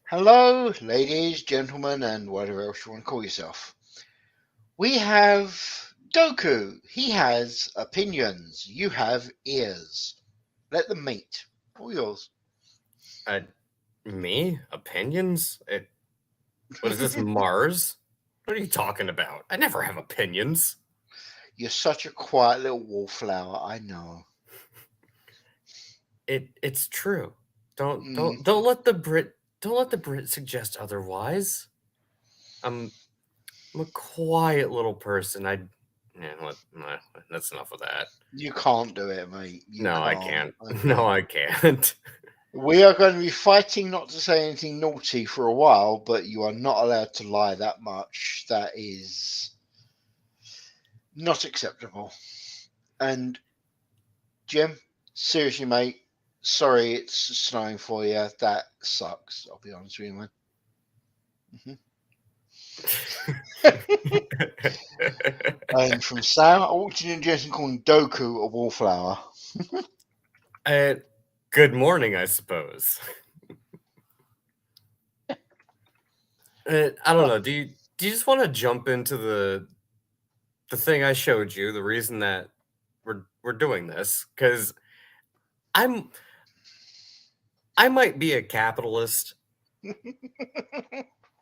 Hello, ladies, gentlemen, and whatever else you want to call yourself. We have Doku. He has opinions. You have ears. Let them meet. All yours. Uh, Me? Opinions? What is this, Mars? What are you talking about? I never have opinions. You're such a quiet little wallflower, I know. It's true. Don't Mm. don't don't let the Brit suggest otherwise. I'm I'm a quiet little person. That's enough of that. You can't do it, mate. You No, I can't. can't. No, Okay. I can't. We are going to be fighting not to say anything naughty for a while, but you are not allowed to lie that much. That is not acceptable. And Jim, seriously, mate, sorry it's snowing for you. That sucks. I'll be honest with you, man. And from Sam, I want you to just call Doku a wallflower. uh, Good morning, I suppose. I don't Oh, know. Do you just want to jump into the thing I showed you? The reason that we're doing this because I'm I might be a capitalist,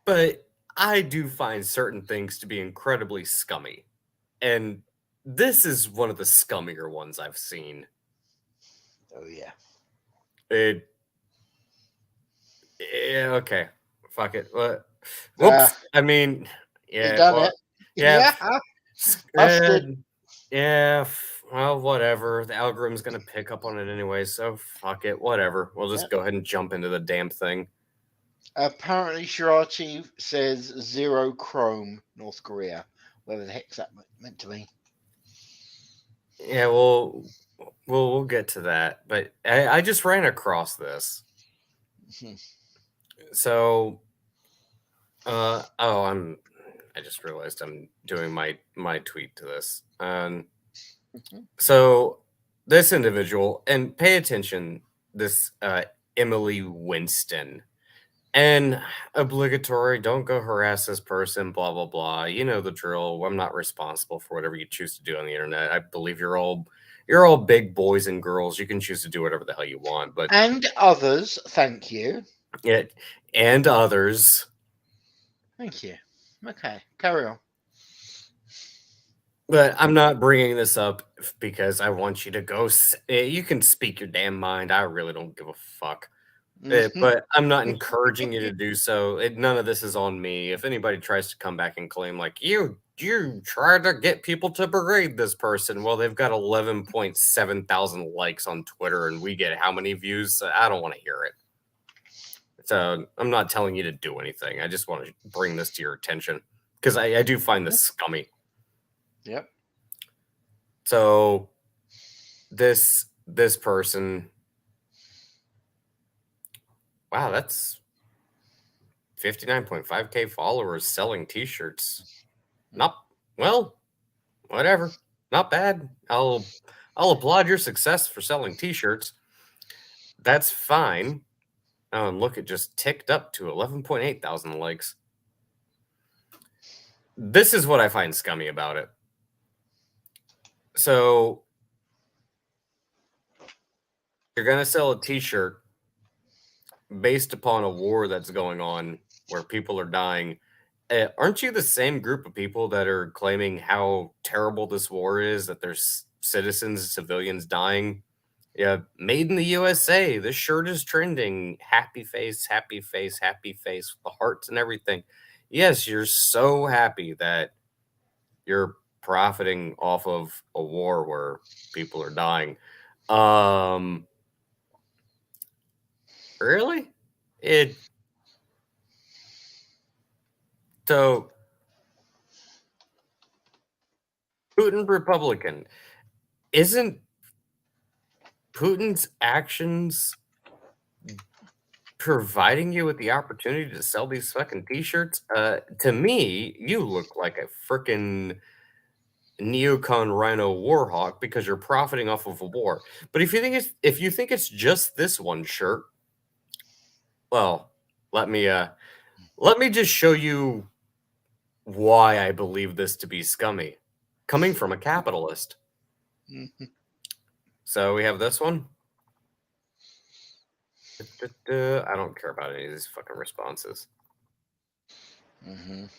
but I do find certain things to be incredibly scummy, and this is one of the scummier ones I've seen. oh yeah. It Yeah, okay, fuck it. What? Uh, Whoops. I mean, you yeah. done Well, it. yeah. Yeah, s- uh, busted. yeah. Well, whatever. The algorithm's gonna pick up on it anyway, so fuck it. Whatever. We'll Yeah. just go ahead and jump into the damn thing. Apparently, Shirati says zero chrome, North Korea. Whatever the heck's that meant to be. Yeah, we'll get to that. But I just ran across this. Mhm. So I just realized I'm doing my tweet to this. So this individual, and pay attention, this Emily Winston. And obligatory, don't go harass this person, blah blah blah. You know the drill. I'm not responsible for whatever you choose to do on the internet. I believe you're all big boys and girls. You can choose to do whatever the hell you want, but And others, thank you. it and others. Thank you. Okay, carry on. But I'm not bringing this up because I want you to go. You can speak your damn mind. I really don't give a fuck. Mhm. But I'm not encouraging you to do so. None of this is on me. If anybody tries to come back and claim like you tried to get people to berate this person, well, they've got 11.7 thousand likes on Twitter, and we get how many views? I don't want to hear it. So I'm not telling you to do anything. I just want to bring this to your attention because I do find this scummy. Yep. So this person, wow, that's 59.5K followers selling T-shirts. Not well, whatever. Not bad. I'll applaud your success for selling T-shirts. That's fine. Oh, and look, it just ticked up to 11.8 thousand likes. This is what I find scummy about it. So you're gonna sell a T-shirt based upon a war that's going on where people are dying. Aren't you the same group of people that are claiming how terrible this war is? That there's citizens, civilians dying. Yeah, made in the USA. This shirt is trending. Happy face, happy face, happy face, the hearts and everything. Yes, you're so happy that you're profiting off of a war where people are dying. Um, really? It so Putin Republican. Isn't Putin's actions providing you with the opportunity to sell these fucking t-shirts? To me, you look like a freaking neocon rhino warhawk because you're profiting off of a war. But if you think it's just this one shirt, well, let me just show you why I believe this to be scummy, coming from a capitalist. Mhm. So we have this one. I don't care about any of these fucking responses. Mhm.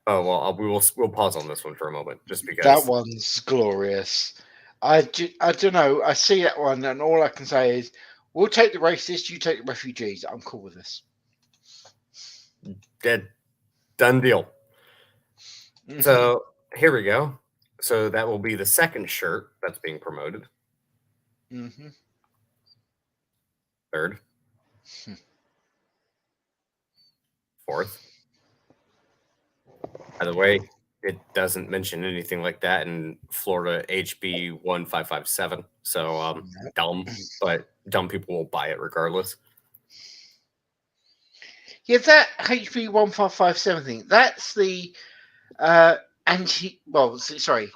Oh well, we'll pause on this one for a moment, just That because. one's glorious. I don't know. I see that one, and all I can say is, we'll take the racists, you take the refugees. I'm cool with this. Dead, done deal. Mhm. So here we go. So that will be the second shirt that's being promoted. Mhm. Third, fourth. By the way, it doesn't mention anything like that in Florida HB 1557. So dumb, but dumb people will buy it regardless. Yeah, that HB 1557 thing. That's the anti. Well, sorry,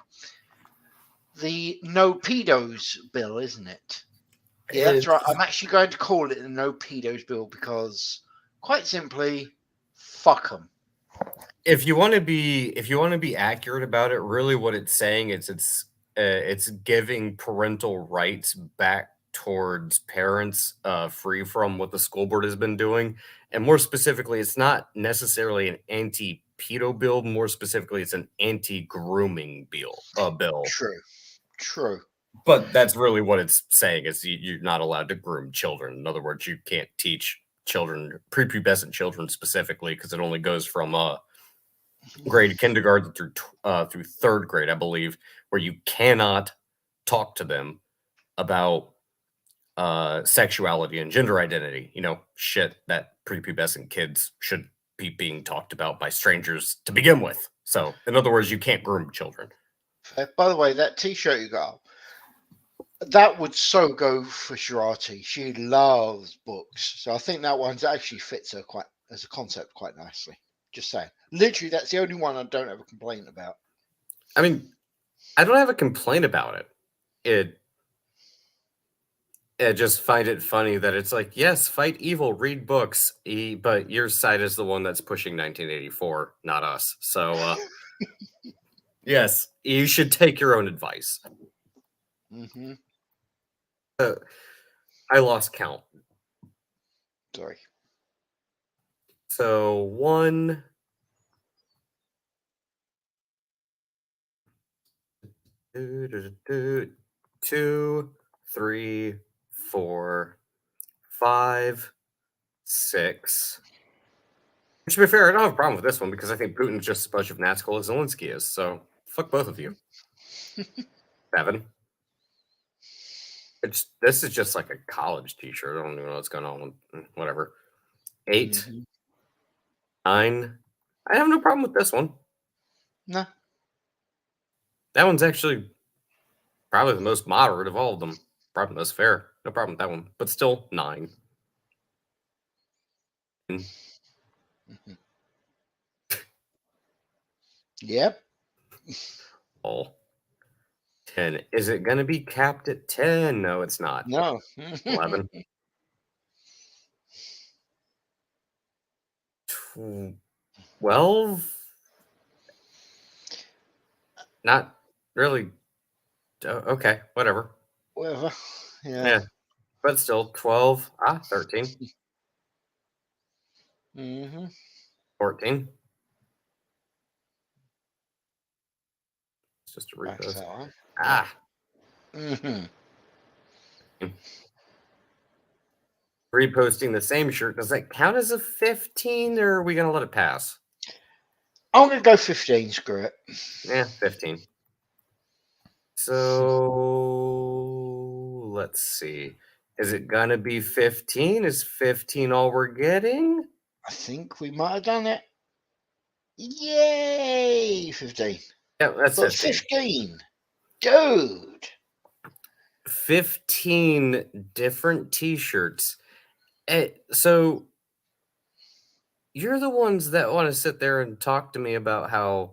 the no pedos bill, isn't it? Yeah, that's right. I'm actually going to call it the no pedos bill because, quite simply, fuck them. If you want to be accurate about it, really what it's saying is it's giving parental rights back towards parents, free from what the school board has been doing. And more specifically, it's not necessarily an anti-pedo bill. More specifically, it's an anti-grooming bill. True. True. But that's really what it's saying is you're not allowed to groom children. In other words, you can't teach children, prepubescent children specifically, because it only goes from grade kindergarten through third grade, I believe, where you cannot talk to them about sexuality and gender identity. You know, shit that prepubescent kids should be being talked about by strangers to begin with. So, in other words, you can't groom children. By the way, that T-shirt you got, that would so go for Shirati. She loves books, so I think that one actually fits her quite as a concept quite nicely. Just saying. Literally, that's the only one I don't have a complaint about. I mean, I don't have a complaint about it. It I just find it funny that it's like, yes, fight evil, read books, but your side is the one that's pushing 1984, not us. So, yes, you should take your own advice. Mm-hmm. I lost count. Sorry. So, one, two, three, four, five, six. To be fair, I don't have a problem with this one because I think Putin's just as much of an asshole as Zelensky is. So, fuck both of you. 7. This is just like a college T-shirt. I don't even know what's going on. Whatever. 8, Mm-hmm. 9. I have no problem with this one. No. That one's actually probably the most moderate of all of them. Probably the most fair. No problem with that one. But still 9. Mm-hmm. Yep. Oh, 10. Is it going to be capped at 10? No, it's not. No. 11. 12. Not really. Okay, whatever. Whatever. Yeah. Yeah, but still 12. 13. Mm-hmm. 14. It's just a Back repost. that one. Yeah. Ah, Mm-hmm. reposting the same shirt. Does that count as a 15 or are we going to let it pass? I'm gonna go 15. Screw it. Yeah, 15. So let's see. Is it going to be 15? Is 15 all we're getting? I think we might have done it. Yay! 15. Yeah, that's But 15. 15. Dude. 15 different t-shirts. So you're the ones that want to sit there and talk to me about how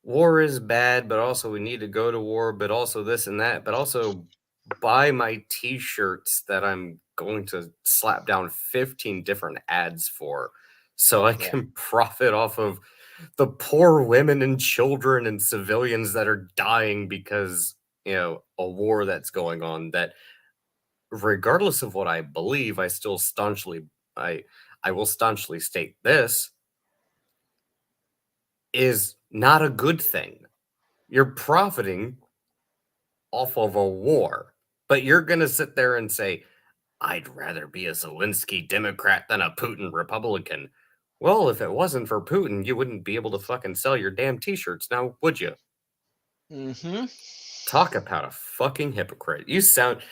war is bad, but also we need to go to war, but also this and that, but also buy my t-shirts that I'm going to slap down 15 different ads for, so I Yeah. can profit off of the poor women and children and civilians that are dying because, a war that's going on that, regardless of what I believe, I I will staunchly state this is not a good thing. You're profiting off of a war, but you're going to sit there and say, I'd rather be a Zelensky Democrat than a Putin Republican. Well, if it wasn't for Putin, you wouldn't be able to fucking sell your damn t-shirts now, would you? Mm-hmm. Talk about a fucking hypocrite. You sound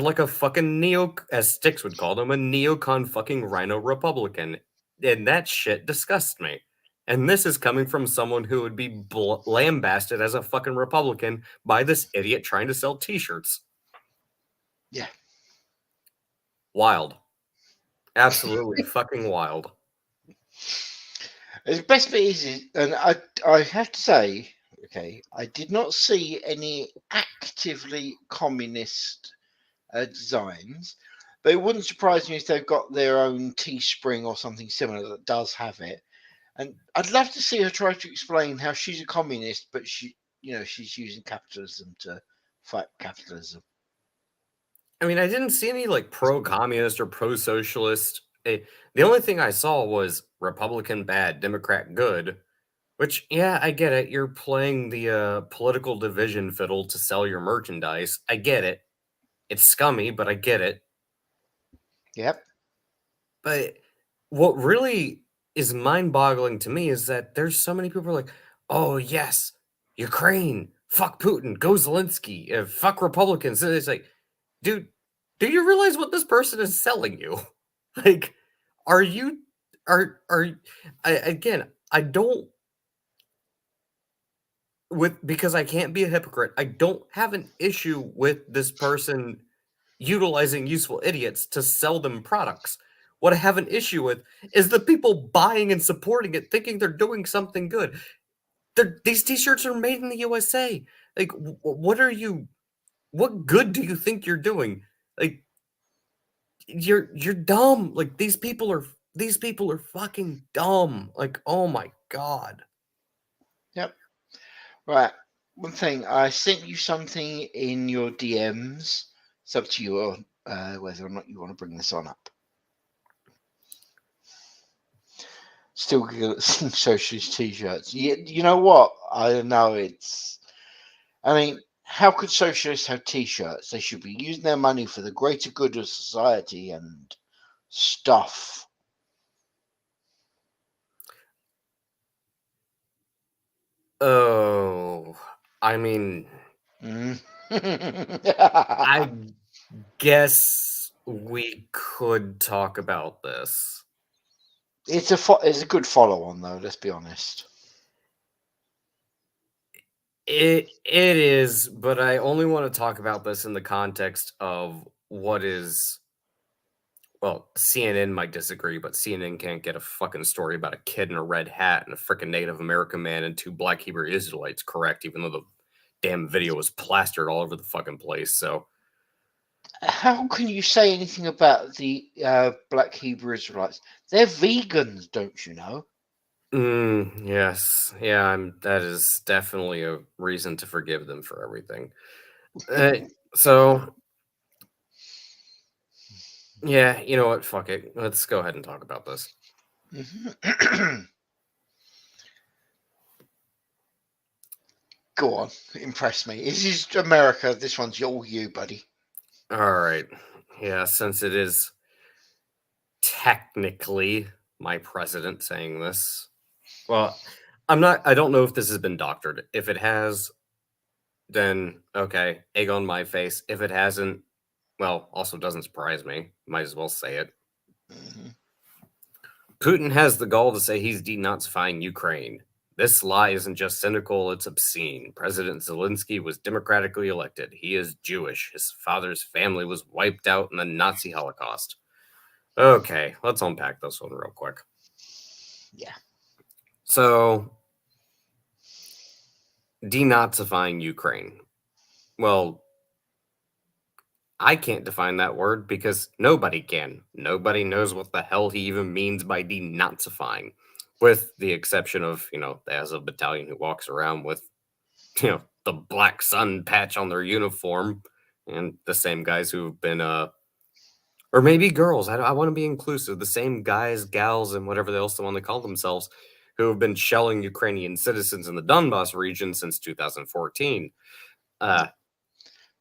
like a fucking as Sticks would call them, a neocon fucking rhino Republican. And that shit disgusts me. And this is coming from someone who would be lambasted as a fucking Republican by this idiot trying to sell t-shirts. Yeah. Wild. Absolutely fucking wild. The best bit is, and I have to say, okay, I did not see any actively communist designs, but it wouldn't surprise me if they've got their own Teespring or something similar that does have it. And I'd love to see her try to explain how she's a communist, but she's using capitalism to fight capitalism. I mean, I didn't see any like pro-communist or pro-socialist. The only thing I saw was Republican bad, Democrat good. Which, yeah, I get it. You're playing the political division fiddle to sell your merchandise. I get it. It's scummy, but I get it. Yep. But what really is mind-boggling to me is that there's so many people like, oh yes, Ukraine, fuck Putin, go Zelensky, fuck Republicans. And it's like, dude, do you realize what this person is selling you? Like, are you again, I don't because I can't be a hypocrite. I don't have an issue with this person utilizing useful idiots to sell them products. What I have an issue with is the people buying and supporting it, thinking they're doing something good. These t-shirts are made in the USA. Like, what are you? What good do you think you're doing? Like, you're dumb. Like these people are fucking dumb. Like, oh my god. Yep. Right. One thing, I sent you something in your DMs. It's up to you whether or not you want to bring this on up. Still some socialist t-shirts. You know what? I know it's. I mean, how could socialists have t-shirts? They should be using their money for the greater good of society and stuff. Oh, I mean, Mm. I guess we could talk about this. It's a good follow-on though. Let's be honest. It is, but I only want to talk about this in the context of what is. Well, CNN might disagree, but CNN can't get a fucking story about a kid in a red hat and a freaking Native American man and two black Hebrew Israelites correct, even though the damn video was plastered all over the fucking place. So, How can you say anything about the black Hebrew Israelites? They're vegans, don't you know? yes, yeah, that is definitely a reason to forgive them for everything. So, yeah, you know what? Fuck it. Let's go ahead and talk about this. Go on, impress me. This is America. This one's all you, buddy. All right. Yeah, since it is technically my president saying this. Well, I don't know if this has been doctored. If it has, then okay, egg on my face. If it hasn't, well, also doesn't surprise me. Might as well say it. Mm-hmm. Putin has the gall to say he's denazifying Ukraine. This lie isn't just cynical, it's obscene. President Zelensky was democratically elected. He is Jewish. His father's family was wiped out in the Nazi Holocaust. Okay, let's unpack this one real quick. Yeah. So, denazifying Ukraine. Well, I can't define that word because nobody can. Nobody knows what the hell he even means by denazifying, with the exception of, the Azov battalion who walks around with, the black sun patch on their uniform, and the same guys who've been, or maybe girls. I want to be inclusive. The same guys, gals, and whatever else they want to call themselves, who have been shelling Ukrainian citizens in the Donbas region since 2014. Uh,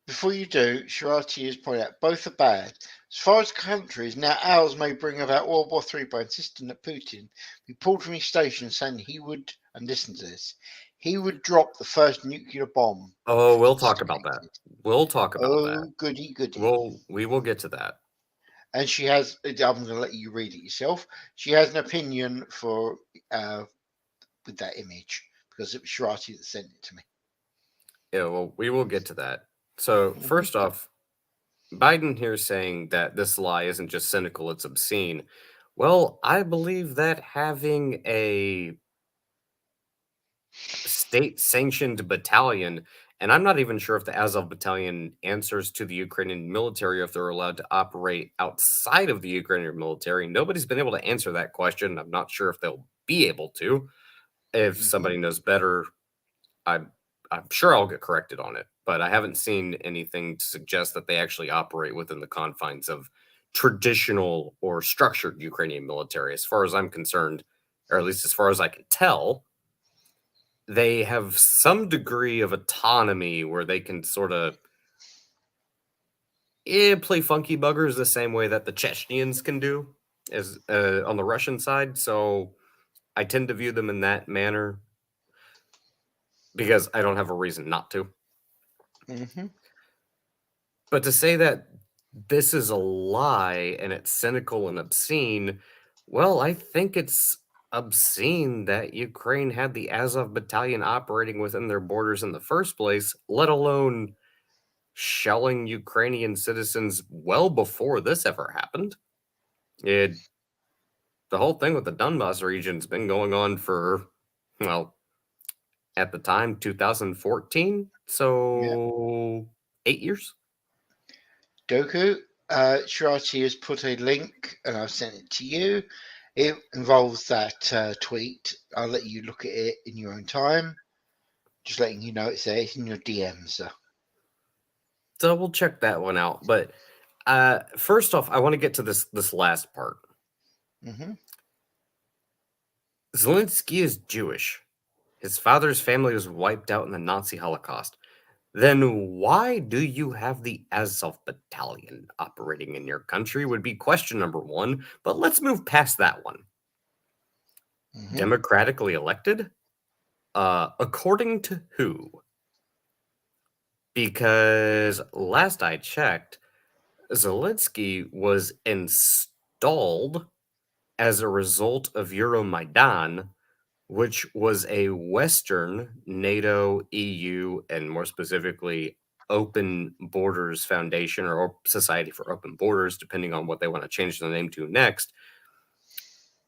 Before you do, Shirati has pointed out both are bad. As far as countries, now ours may bring about World War III by insisting that Putin be pulled from his station, saying he would, and listen to this, he would drop the first nuclear bomb. oh, we'll talk about that. We'll talk about that. Oh, goody, goody. We will get to that. And she has, I'm going to let you read it yourself. She has an opinion for with that image because it was Shirati that sent it to me. Yeah, well, we will get to that. So, first off, Biden here saying that this lie isn't just cynical, it's obscene. Well, I believe that having a state sanctioned battalion, and I'm not even sure if the Azov battalion answers to the Ukrainian military, if they're allowed to operate outside of the Ukrainian military. Nobody's been able to answer that question. I'm not sure if they'll be able to. If somebody knows better, I'm I'm sure I'll get corrected on it, but I haven't seen anything to suggest that they actually operate within the confines of traditional or structured Ukrainian military. As far as I'm concerned, or at least as far as I can tell, they have some degree of autonomy where they can sort of play funky buggers the same way that the Chechens can do as on the Russian side. So I tend to view them in that manner because I don't have a reason not to. Mm-hmm. But to say that this is a lie and it's cynical and obscene, well, I think it's obscene that Ukraine had the Azov battalion operating within their borders in the first place, let alone shelling Ukrainian citizens well before this ever happened. It The whole thing with the Donbas region's been going on for, well, at the time 2014, Yeah. so 8 years. Doku, Shirati has put a link and I've sent it to you. It involves that tweet. I'll let you look at it in your own time. Just letting you know it's there. It's in your DMs. So we'll check that one out. But first off, I want to get to this last part. Mm-hmm. Zelensky is Jewish. His father's family was wiped out in the Nazi Holocaust. Then why do you have the Azov battalion operating in your country? Would be question number one. But let's move past that one. Mm-hmm. Democratically elected? According to who? Because last I checked, Zelensky was installed as a result of Euromaidan, which was a Western NATO, EU, and more specifically, Open Borders Foundation or Society for Open Borders, depending on what they want to change the name to next,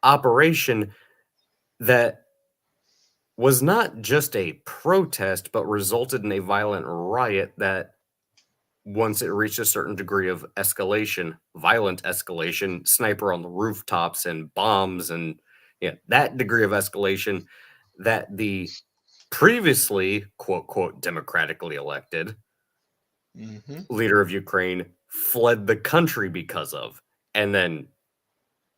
operation that was not just a protest, but resulted in a violent riot that once it reached a certain degree of escalation, violent escalation, sniper on the rooftops and bombs and that degree of escalation that the previously quote quote democratically elected Mm-hmm. leader of Ukraine fled the country because of. And then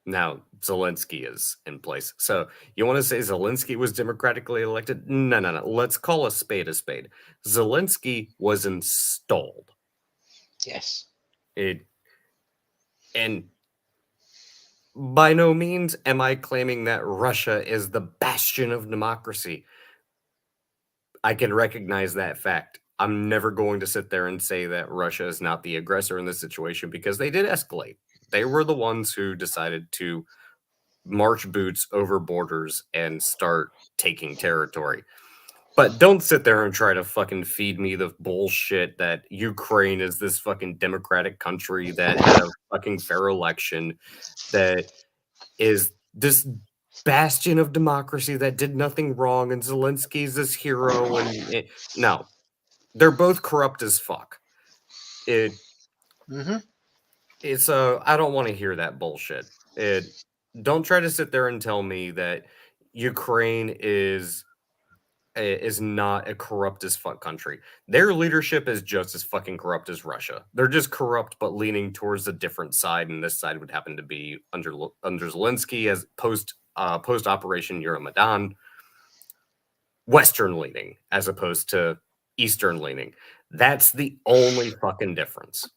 now Zelensky is in place. So you want to say Zelensky was democratically elected? No, no, no. Let's call a spade a spade. Zelensky was installed. Yes. It And by no means am I claiming that Russia is the bastion of democracy. I can recognize that fact. I'm never going to sit there and say that Russia is not the aggressor in this situation because they did escalate. They were the ones who decided to march boots over borders and start taking territory. But don't sit there and try to fucking feed me the bullshit that Ukraine is this fucking democratic country that had a fucking fair election, that is this bastion of democracy that did nothing wrong, and Zelensky's this hero. And no, they're both corrupt as fuck. It Mm-hmm. It's I don't want to hear that bullshit. Don't try to sit there and tell me that Ukraine is not a corrupt as fuck country. Their leadership is just as fucking corrupt as Russia. They're just corrupt, but leaning towards a different side, and this side would happen to be under Zelensky as post Operation Euromaidan, Western leaning as opposed to Eastern leaning. That's the only fucking difference.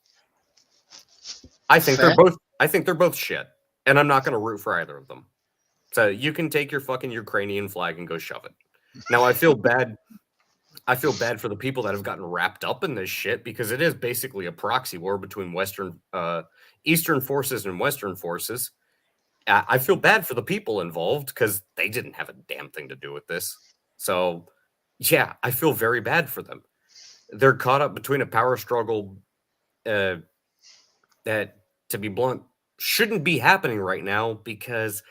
I think Fair. they're both shit, and I'm not going to root for either of them. So you can take your fucking Ukrainian flag and go shove it. Now I feel bad. I feel bad for the people that have gotten wrapped up in this shit because it is basically a proxy war between Eastern forces and Western forces. I feel bad for the people involved because they didn't have a damn thing to do with this. So, yeah, I feel very bad for them. They're caught up between a power struggle uh, that, to be blunt, shouldn't be happening right now because,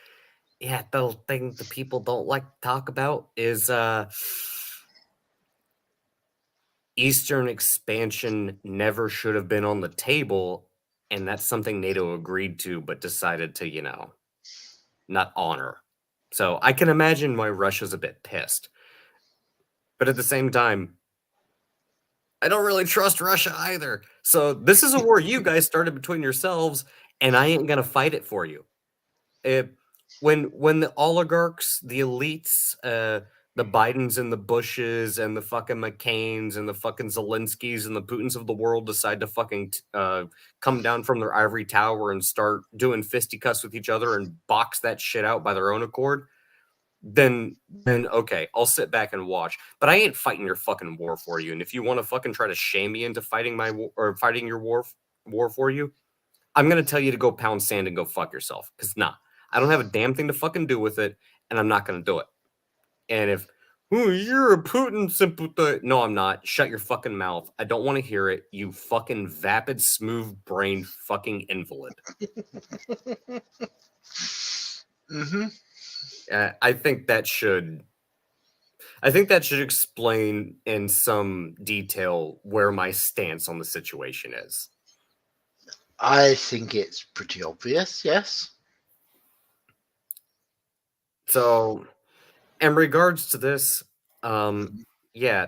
yeah, the thing the people don't like to talk about is Eastern expansion never should have been on the table, and that's something NATO agreed to, but decided to, not honor. So I can imagine why Russia's a bit pissed. But at the same time, I don't really trust Russia either. So this is a war you guys started between yourselves, and I ain't gonna fight it for you. It, when the oligarchs, the elites, the Bidens and the Bushes and the fucking McCains and the fucking Zelenskys and the Putins of the world decide to fucking come down from their ivory tower and start doing fisticuffs with each other and box that shit out by their own accord, then okay, I'll sit back and watch. But I ain't fighting your fucking war for you. And if you want to fucking try to shame me into fighting my war or fighting your war for you, I'm gonna tell you to go pound sand and go fuck yourself. Cause nah, I don't have a damn thing to fucking do with it, and I'm not gonna do it. And if you're a Putin sympathizer, no, I'm not. Shut your fucking mouth. I don't want to hear it. You fucking vapid, smooth brained fucking invalid. Mm-hmm. I think that should. I think that should explain in some detail where my stance on the situation is. I think it's pretty obvious, yes. So, in regards to this, yeah,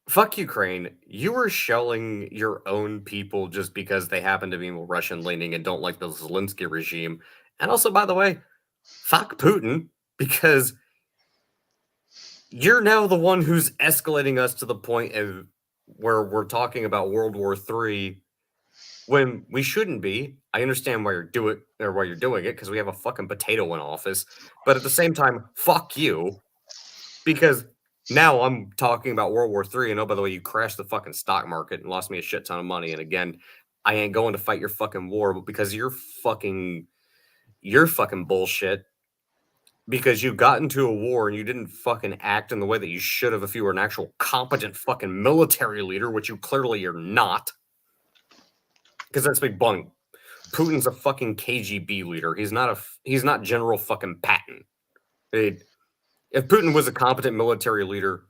fuck Ukraine. You were shelling your own people just because they happen to be more Russian leaning and don't like the Zelensky regime. And also, by the way, fuck Putin because you're now the one who's escalating us to the point of where we're talking about World War III when we shouldn't be. I understand why you're doing it because we have a fucking potato in office, but at the same time, fuck you because now I'm talking about World War III, and oh, by the way, you crashed the fucking stock market and lost me a shit ton of money. And again, I ain't going to fight your fucking war, but because you're fucking bullshit. Because you got into a war and you didn't fucking act in the way that you should have if you were an actual competent fucking military leader, which you clearly are not. Because that's big bunk. Putin's a fucking KGB leader. He's not General fucking Patton. If Putin was a competent military leader,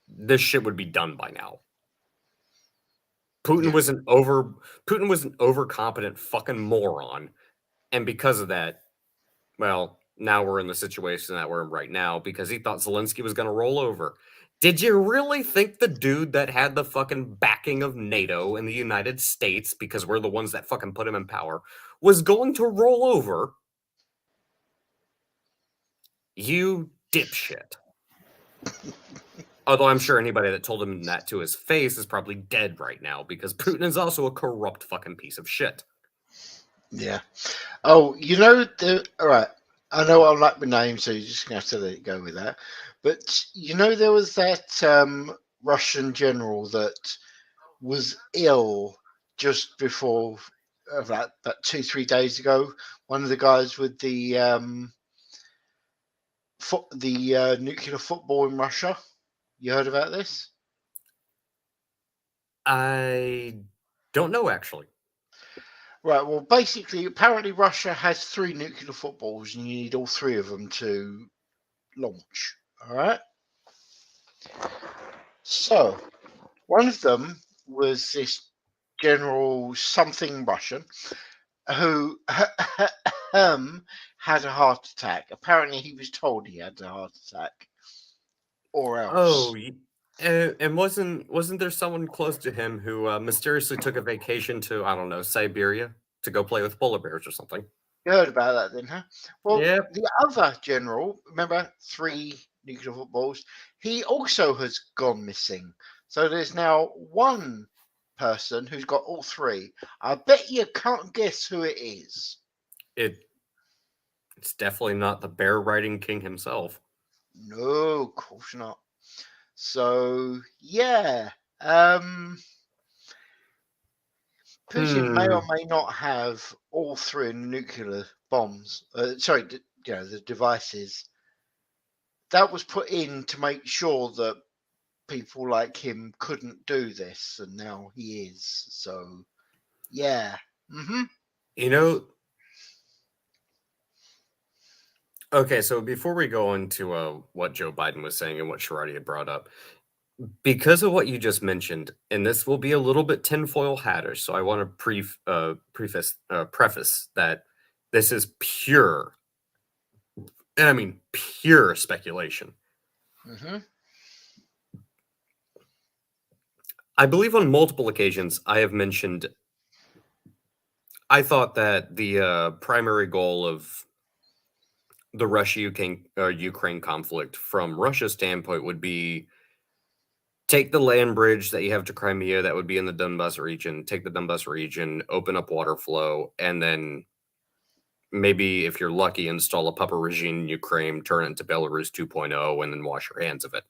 this shit would be done by now. Putin Yeah. was an overcompetent fucking moron, and because of that, well, now we're in the situation that we're in right now because he thought Zelensky was going to roll over. Did you really think the dude that had the fucking backing of NATO and the United States, because we're the ones that fucking put him in power, was going to roll over? You dipshit. Although I'm sure anybody that told him that to his face is probably dead right now because Putin is also a corrupt fucking piece of shit. Yeah. Oh, all right. I know I like my name, so you're just gonna have to let it go with that. But there was that Russian general that was ill just before about 2-3 days ago. One of the guys with the nuclear football in Russia. You heard about this? I don't know, actually. Right. Well, basically, apparently Russia has 3 nuclear footballs, and you need all 3 of them to launch. All right. So one of them was this General something Russian who had a heart attack. Apparently, he was told he had a heart attack, or Oh, else. and wasn't there someone close to him who mysteriously took a vacation to, I don't know, Siberia to go play with polar bears or something? You heard about that then, huh? Well, Yep. the other general, remember, 3 nuclear footballs, he also has gone missing. So there's now one person who's got all three. I bet you can't guess who it is. It's definitely not the bear riding king himself. No, of course not. So yeah, Putin may or may not have all three nuclear bombs. The devices that was put in to make sure that people like him couldn't do this, and now he is. So yeah. You know, okay, so before we go into what Joe Biden was saying and what Sharadi had brought up, because of what you just mentioned, and this will be a little bit tinfoil hattish, so I want to preface that this is pure, and I mean pure speculation. I believe on multiple occasions I have mentioned I thought that the primary goal of the Russia-Ukraine conflict from Russia's standpoint would be take the land bridge that you have to Crimea that would be in the Donbas region, take the Donbas region, open up water flow, and then maybe if you're lucky, install a puppet regime in Ukraine, turn it into Belarus 2.0, and then wash your hands of it.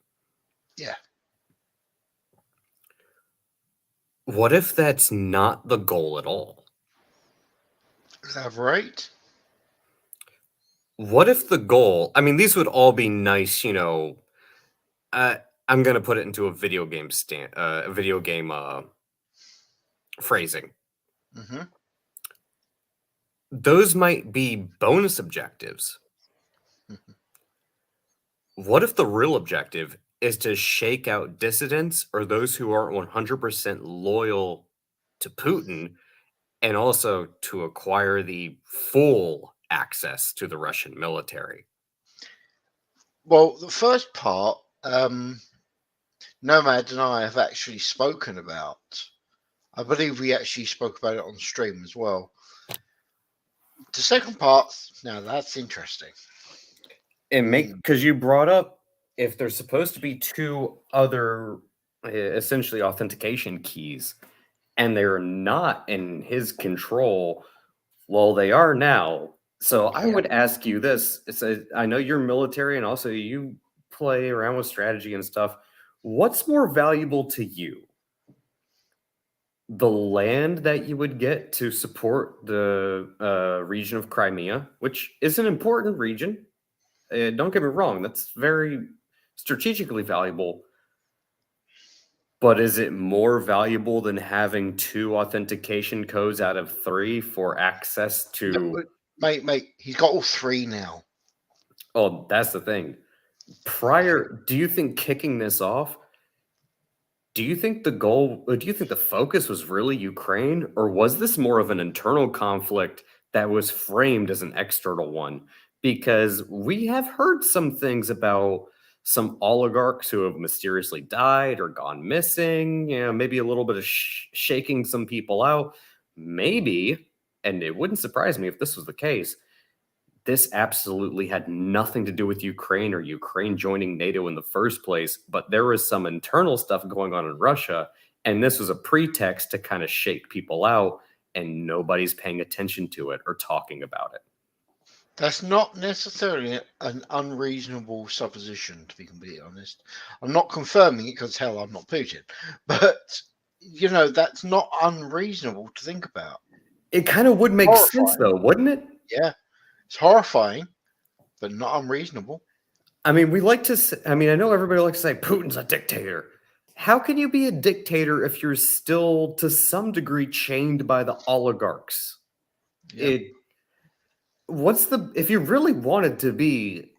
Yeah. What if that's not the goal at all? Is that right? What if the goal, I mean, these would all be nice, I'm going to put it into a video game phrasing. Those might be bonus objectives. What if the real objective is to shake out dissidents or those who aren't 100% loyal to Putin, and also to acquire the full access to the Russian military? Well, the first part, Nomad and I have actually spoken about. I believe we actually spoke about it on stream as well. The second part, now that's interesting. Because you brought up if there's supposed to be two other essentially authentication keys and they're not in his control, well, they are now. So I would ask you this. I know you're military and also you play around with strategy and stuff. What's more valuable to you? The land that you would get to support the region of Crimea, which is an important region. Don't get me wrong, that's very strategically valuable. But is it more valuable than having 2 authentication codes out of 3 for access to? Mate, he's got all 3 now. Oh, that's the thing. Do you think kicking this off, do you think the focus was really Ukraine, or was this more of an internal conflict that was framed as an external one? Because we have heard some things about some oligarchs who have mysteriously died or gone missing, maybe a little bit of shaking some people out. Maybe, and it wouldn't surprise me if this was the case, this absolutely had nothing to do with Ukraine or Ukraine joining NATO in the first place, but there was some internal stuff going on in Russia, and this was a pretext to kind of shake people out, and nobody's paying attention to it or talking about it. That's not necessarily an unreasonable supposition, to be completely honest. I'm not confirming it because, hell, I'm not Putin. But, that's not unreasonable to think about. It kind of would make sense, though, wouldn't it? Yeah. It's horrifying, but not unreasonable. I mean, I know everybody likes to say Putin's a dictator. How can you be a dictator if you're still, to some degree, chained by the oligarchs? Yeah. If you really wanted to be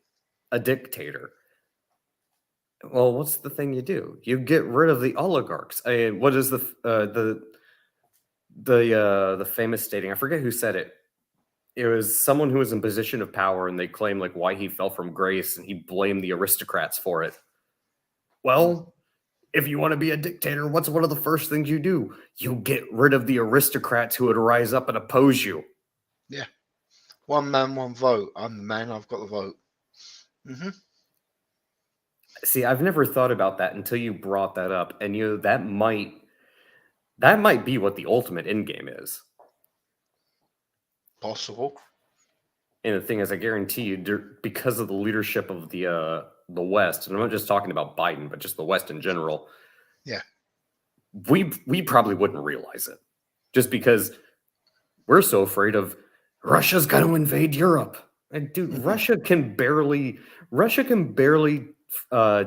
a dictator, Well, what's the thing you do? You get rid of the oligarchs. What is the famous stating? I forget who said it. It was someone who was in position of power, and they claimed like why he fell from grace, and he blamed the aristocrats for it. Well, if you want to be a dictator, what's one of the first things you do? You get rid of the aristocrats who would rise up and oppose you. Yeah. One man, one vote. I'm the man, I've got the vote. Mm-hmm. See, I've never thought about that until you brought that up, and that might be what the ultimate end game is. Possible. And the thing is, I guarantee you, because of the leadership of the West, and I'm not just talking about Biden, but just the West in general. Yeah. We probably wouldn't realize it, just because we're so afraid of Russia's going to invade Europe. And dude, Russia can barely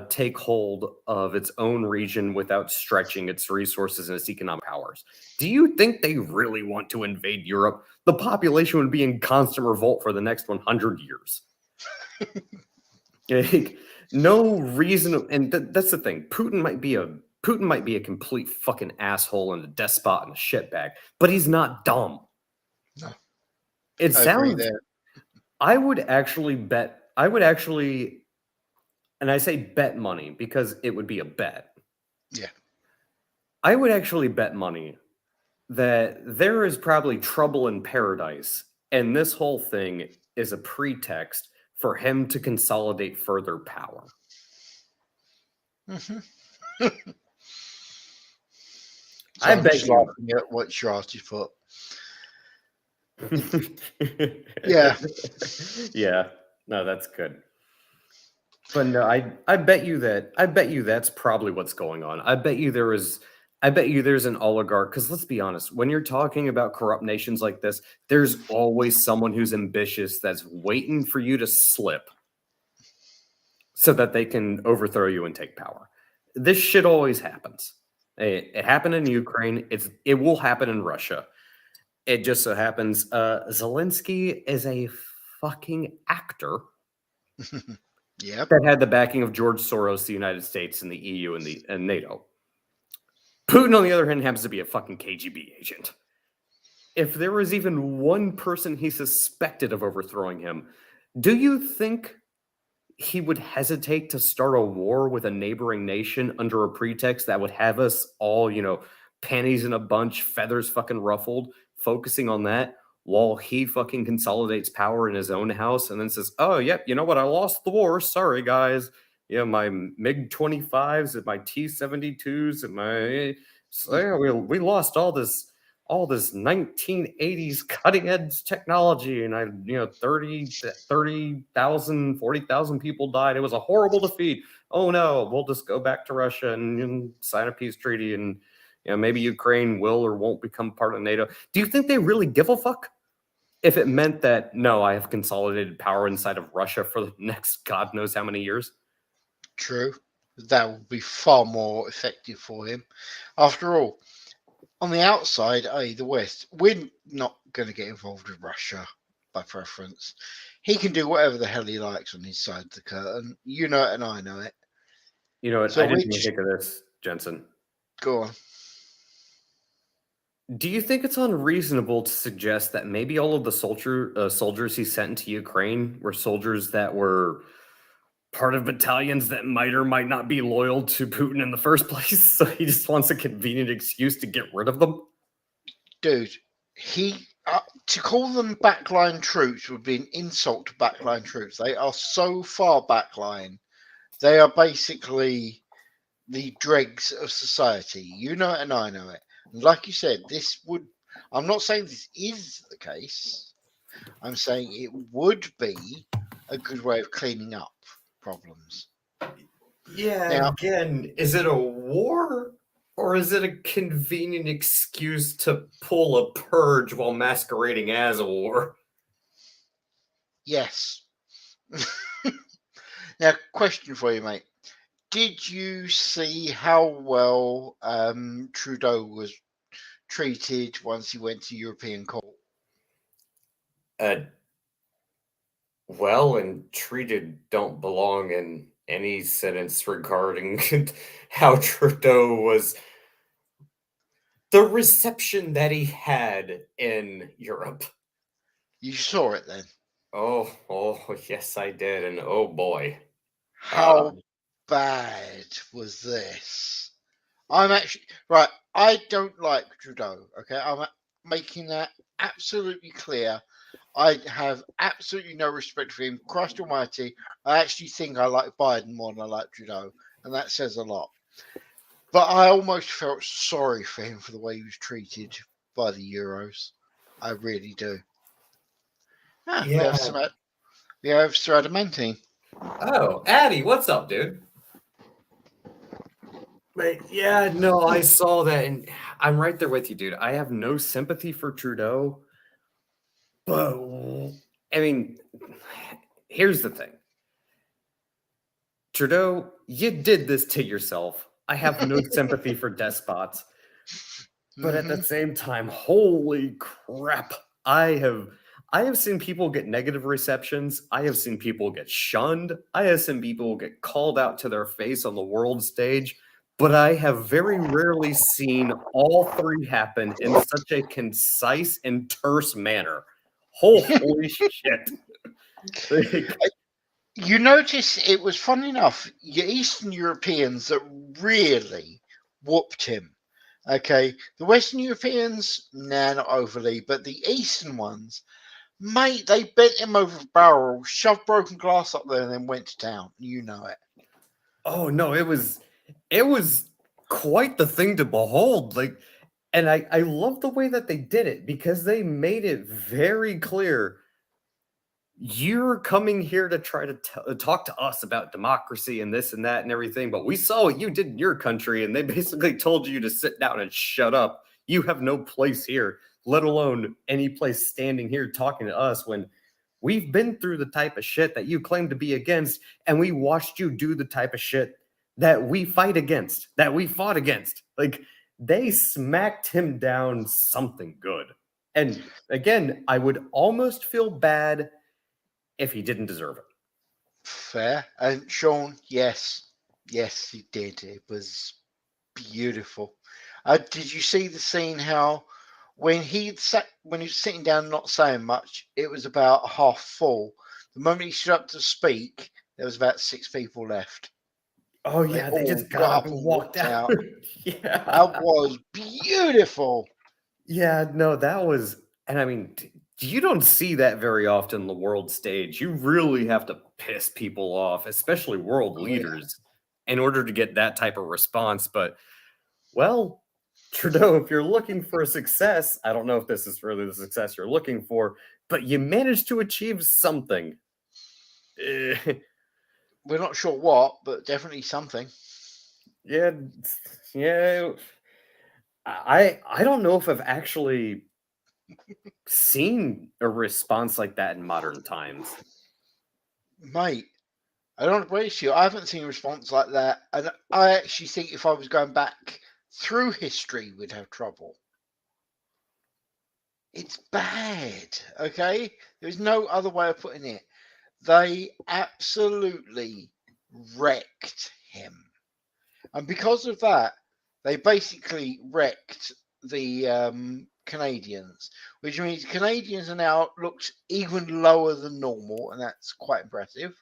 take hold of its own region without stretching its resources and its economic powers. Do you think they really want to invade Europe? The population would be in constant revolt for the next 100 years. Like, no reason, and that's the thing. Putin might be a complete fucking asshole and a despot and a shitbag, but he's not dumb. No. It I agree sounds. there. I would actually, and I say bet money because it would be a bet. Yeah. I would actually bet money that there is probably trouble in paradise, and this whole thing is a pretext for him to consolidate further power. Mm-hmm. So I I'm bet just you. laughing at what Shirati put. Yeah. Yeah. No, that's good. But no, I bet you that's probably what's going on. I bet you there's an oligarch, because let's be honest, when you're talking about corrupt nations like this, there's always someone who's ambitious that's waiting for you to slip so that they can overthrow you and take power. This shit always happens. It happened in Ukraine. It will happen in Russia. It just so happens Zelensky is a fucking actor Yep. that had the backing of George Soros, the United States, and the EU and NATO. Putin, on the other hand, happens to be a fucking KGB agent. If there was even one person he suspected of overthrowing him, do you think he would hesitate to start a war with a neighboring nation under a pretext that would have us all, panties in a bunch, feathers fucking ruffled, focusing on that while he fucking consolidates power in his own house and then says, oh, yep, you know what? I lost the war. Sorry, guys. Yeah, my MiG-25s and my T-72s and my... So, yeah, we lost all this 1980s cutting edge technology, and 30,000, 40,000 people died. It was a horrible defeat. Oh no, we'll just go back to Russia and sign a peace treaty, and maybe Ukraine will or won't become part of NATO. Do you think they really give a fuck if it meant that, no, I have consolidated power inside of Russia for the next God knows how many years? True. That would be far more effective for him. After all, on the outside, the West, we're not going to get involved with Russia by preference. He can do whatever the hell he likes on his side of the curtain. You know it, and I know it. You know what? So I didn't we even just think of this, Jensen. go on. Do you think it's unreasonable to suggest that maybe all of the soldiers he sent into Ukraine were soldiers that were part of battalions that might or might not be loyal to Putin in the first place? So he just wants a convenient excuse to get rid of them? Dude, to call them backline troops would be an insult to backline troops. They are so far backline. They are basically the dregs of society. You know it, and I know it. And like you said, I'm not saying this is the case. I'm saying it would be a good way of cleaning up problems. Yeah, Now, again, is it a war or is it a convenient excuse to pull a purge while masquerading as a war? yes. Now, question for you, mate. Did you see how well Trudeau was treated once he went to European court? Well and treated don't belong in any sentence regarding how Trudeau was the reception that he had in Europe. You saw it then. Oh, yes, I did, and oh boy. How bad was this? I'm actually right. I don't like Trudeau. Okay, I'm making that absolutely clear. I have absolutely no respect for him. Christ Almighty, I actually think I like Biden more than I like Trudeau, and that says a lot. But I almost felt sorry for him for the way he was treated by the Euros. I really do. Ah, we have Yeah. some. We have Sir Adamantine. Oh, Addy, what's up, dude? But yeah, no, I saw that, and I'm right there with you, dude. I have no sympathy for Trudeau, but I mean, here's the thing. Trudeau, you did this to yourself. I have no sympathy for despots, but at the Mm-hmm. same time, holy crap. I have seen people get negative receptions. I have seen people get shunned. I have seen people get called out to their face on the world stage, but I have very rarely seen all three happen in such a concise and terse manner. Holy shit. Like, You notice it was funny enough, your Eastern Europeans that really whooped him. Okay, the Western Europeans, nah, not overly, but the Eastern ones, mate, they bent him over a barrel, shoved broken glass up there, and then went to town. You know it. oh no, it was quite the thing to behold. Like, and I love the way that they did it because they made it very clear you're coming here to try to talk to us about democracy and this and that and everything, but we saw what you did in your country, and they basically told you to sit down and shut up. You have no place here, let alone any place standing here talking to us when we've been through the type of shit that you claim to be against, and we watched you do the type of shit that we fight against, that we fought against. Like, they smacked him down something good. And again, I would almost feel bad if he didn't deserve it. Fair. And Sean, yes, yes, he did. It was beautiful. Did you see the scene how when he was sitting down not saying much, it was about half full. The moment he stood up to speak, there was about 6 people left. Oh They yeah, they all just got got up up and and walked walked out. out. Yeah. That was beautiful. Yeah, no, that was, and I mean, you don't see that very often on the world stage. You really have to piss people off, especially world Oh yeah. leaders, in order to get that type of response. But, well, Trudeau, if you're looking for a success, I don't know if this is really the success you're looking for, but you managed to achieve something. Eh, We're not sure what, but definitely something. yeah, yeah. I don't know if I've actually seen a response like that in modern times. Mate, I don't agree with you. I haven't seen a response like that. And I actually think if I was going back through history, we'd have trouble. It's bad, okay? There's no other way of putting it. They absolutely wrecked him. And because of that, they basically wrecked the Canadians, which means Canadians are now looked even lower than normal, and that's quite impressive.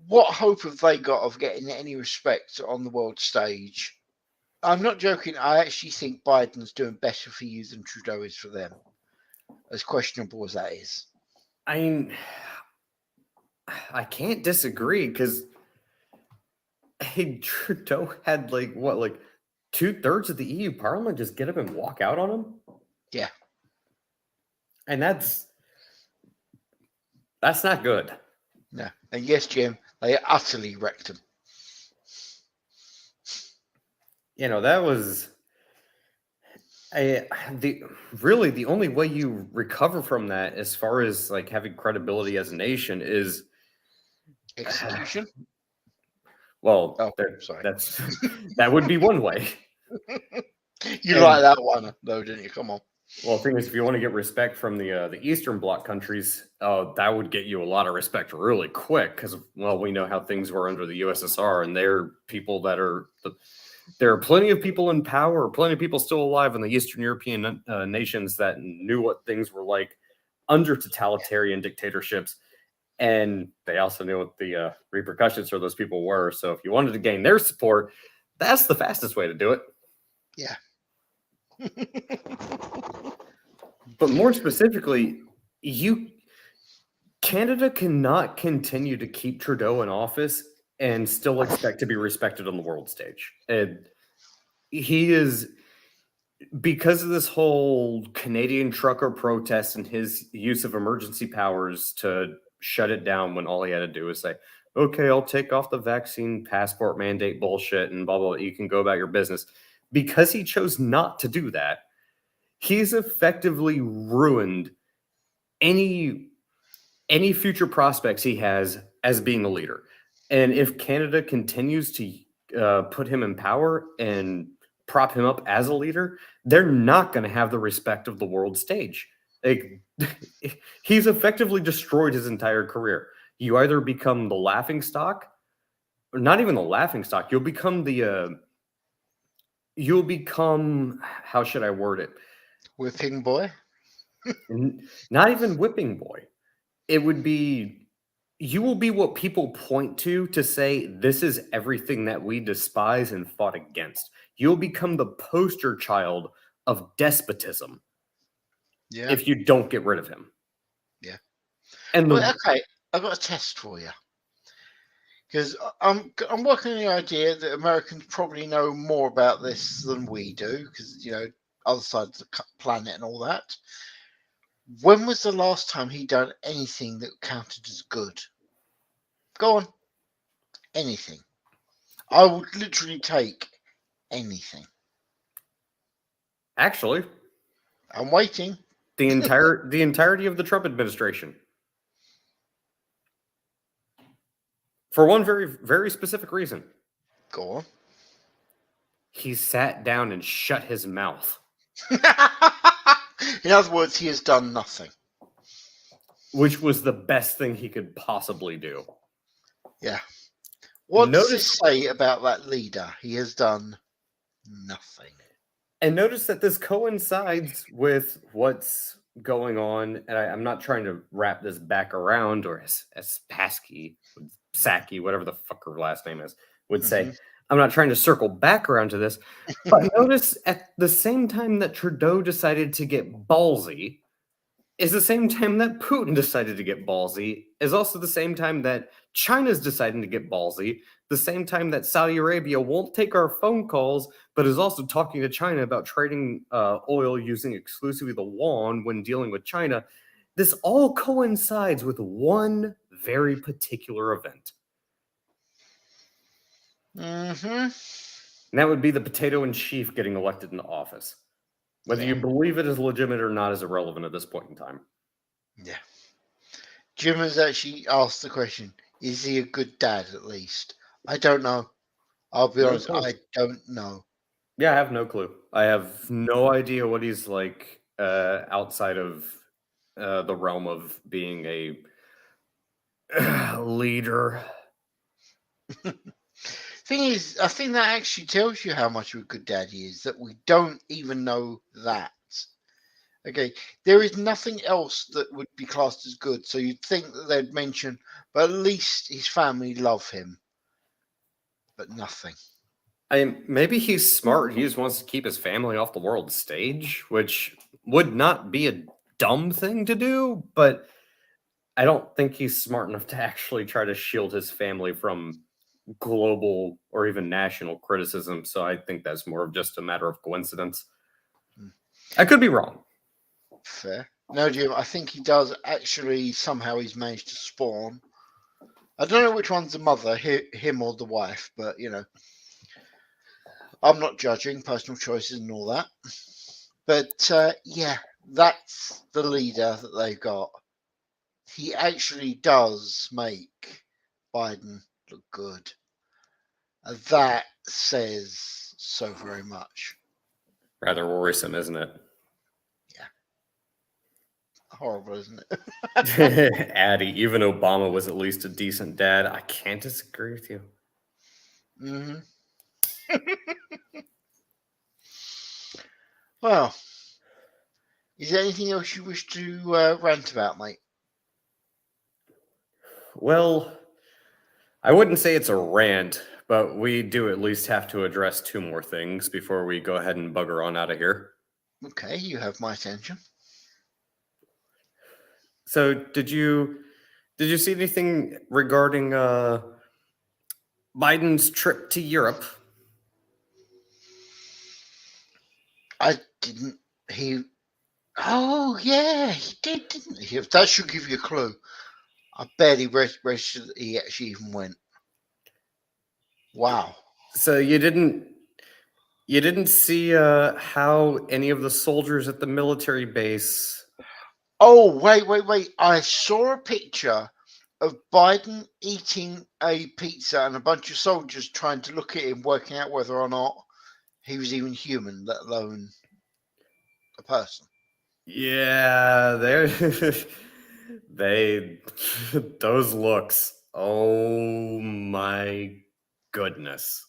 What hope have they got of getting any respect on the world stage? I'm not joking. I actually think Biden's doing better for you than Trudeau is for them, as questionable as that is. I mean, I can't disagree because hey, Trudeau had like what, like 2/3 of the EU Parliament just get up and walk out on him, Yeah, and that's not good. no. And yes, Jim, they utterly wrecked him. That was the really the only way you recover from that, as far as like having credibility as a nation, is Execution? well, Oh, sorry. that's that would be one way. You like And that one, though, didn't you? Come on. Well, the thing is, if you want to get respect from the Eastern Bloc countries, that would get you a lot of respect really quick because, well, we know how things were under the USSR, and they're people that are there are plenty of people in power, plenty of people still alive in the Eastern European nations that knew what things were like under totalitarian dictatorships, and they also knew what the repercussions for those people were. So, if you wanted to gain their support, that's the fastest way to do it. Yeah. But more specifically, Canada cannot continue to keep Trudeau in office and still expect to be respected on the world stage. And he is, because of this whole Canadian trucker protest and his use of emergency powers to shut it down when all he had to do was say, okay, I'll take off the vaccine passport mandate bullshit and blah, blah, blah, you can go about your business. Because he chose not to do that, he's effectively ruined any future prospects he has as being a leader. And if Canada continues to put him in power and prop him up as a leader, they're not going to have the respect of the world stage. Like, he's effectively destroyed his entire career. You either become the laughing stock, or not even the laughing stock. You'll become how should I word it? Whipping boy. Not even whipping boy. It would be, you will be what people point to say, this is everything that we despise and fought against. You'll become the poster child of despotism if you don't get rid of him. Yeah. And okay, I've got a test for you. Because I'm working on the idea that Americans probably know more about this than we do, because, other side of the planet and all that. When was the last time he done anything that counted as good? Go on. Anything. I would literally take anything. Actually, I'm waiting. the entirety of the Trump administration. For one very, very specific reason. Go on. He sat down and shut his mouth. In other words, he has done nothing. Which was the best thing he could possibly do. Yeah. What does this say about that leader? He has done nothing. And notice that this coincides with what's going on, and I'm not trying to wrap this back around, or as Psaki, whatever the fuck her last name is, would say. I'm not trying to circle back around to this, but notice at the same time that Trudeau decided to get ballsy is the same time that Putin decided to get ballsy, is also the same time that China's deciding to get ballsy, the same time that Saudi Arabia won't take our phone calls, but is also talking to China about trading oil using exclusively the yuan when dealing with China. This all coincides with one very particular event. And that would be the potato in chief getting elected into office. Whether you believe it is legitimate or not is irrelevant at this point in time. Yeah. Jim has actually asked the question, is he a good dad at least? I don't know. I'll be honest, I don't know. Yeah, I have no clue. I have no idea what he's like outside of the realm of being a leader. Thing is, I think that actually tells you how much of a good dad he is, that we don't even know that. Okay, there is nothing else that would be classed as good, so you'd think that they'd mention, but at least his family love him. But nothing. Maybe he's smart. He just wants to keep his family off the world stage, which would not be a dumb thing to do, but I don't think he's smart enough to actually try to shield his family from global or even national criticism. So I think that's more of just a matter of coincidence. I could be wrong. Fair. No, Jim, I think he does actually, somehow he's managed to spawn. I don't know which one's the mother, him or the wife, but, I'm not judging personal choices and all that. But, yeah, that's the leader that they've got. He actually does make Biden look good. And that says so very much. Rather worrisome, isn't it? Yeah. horrible, isn't it? Addy, even Obama was at least a decent dad. I can't disagree with you. Hmm. Well, is there anything else you wish to rant about, mate? Well, I wouldn't say it's a rant, but we do at least have to address two more things before we go ahead and bugger on out of here. Okay, you have my attention. So, did you see anything regarding Biden's trip to Europe? I didn't. He. Oh yeah, he did, didn't he? That should give you a clue. I barely registered that he actually even went. Wow. So you didn't see how any of the soldiers at the military base. Oh wait! I saw a picture of Biden eating a pizza and a bunch of soldiers trying to look at him, working out whether or not he was even human, let alone a person. Yeah, they those looks. Oh my goodness.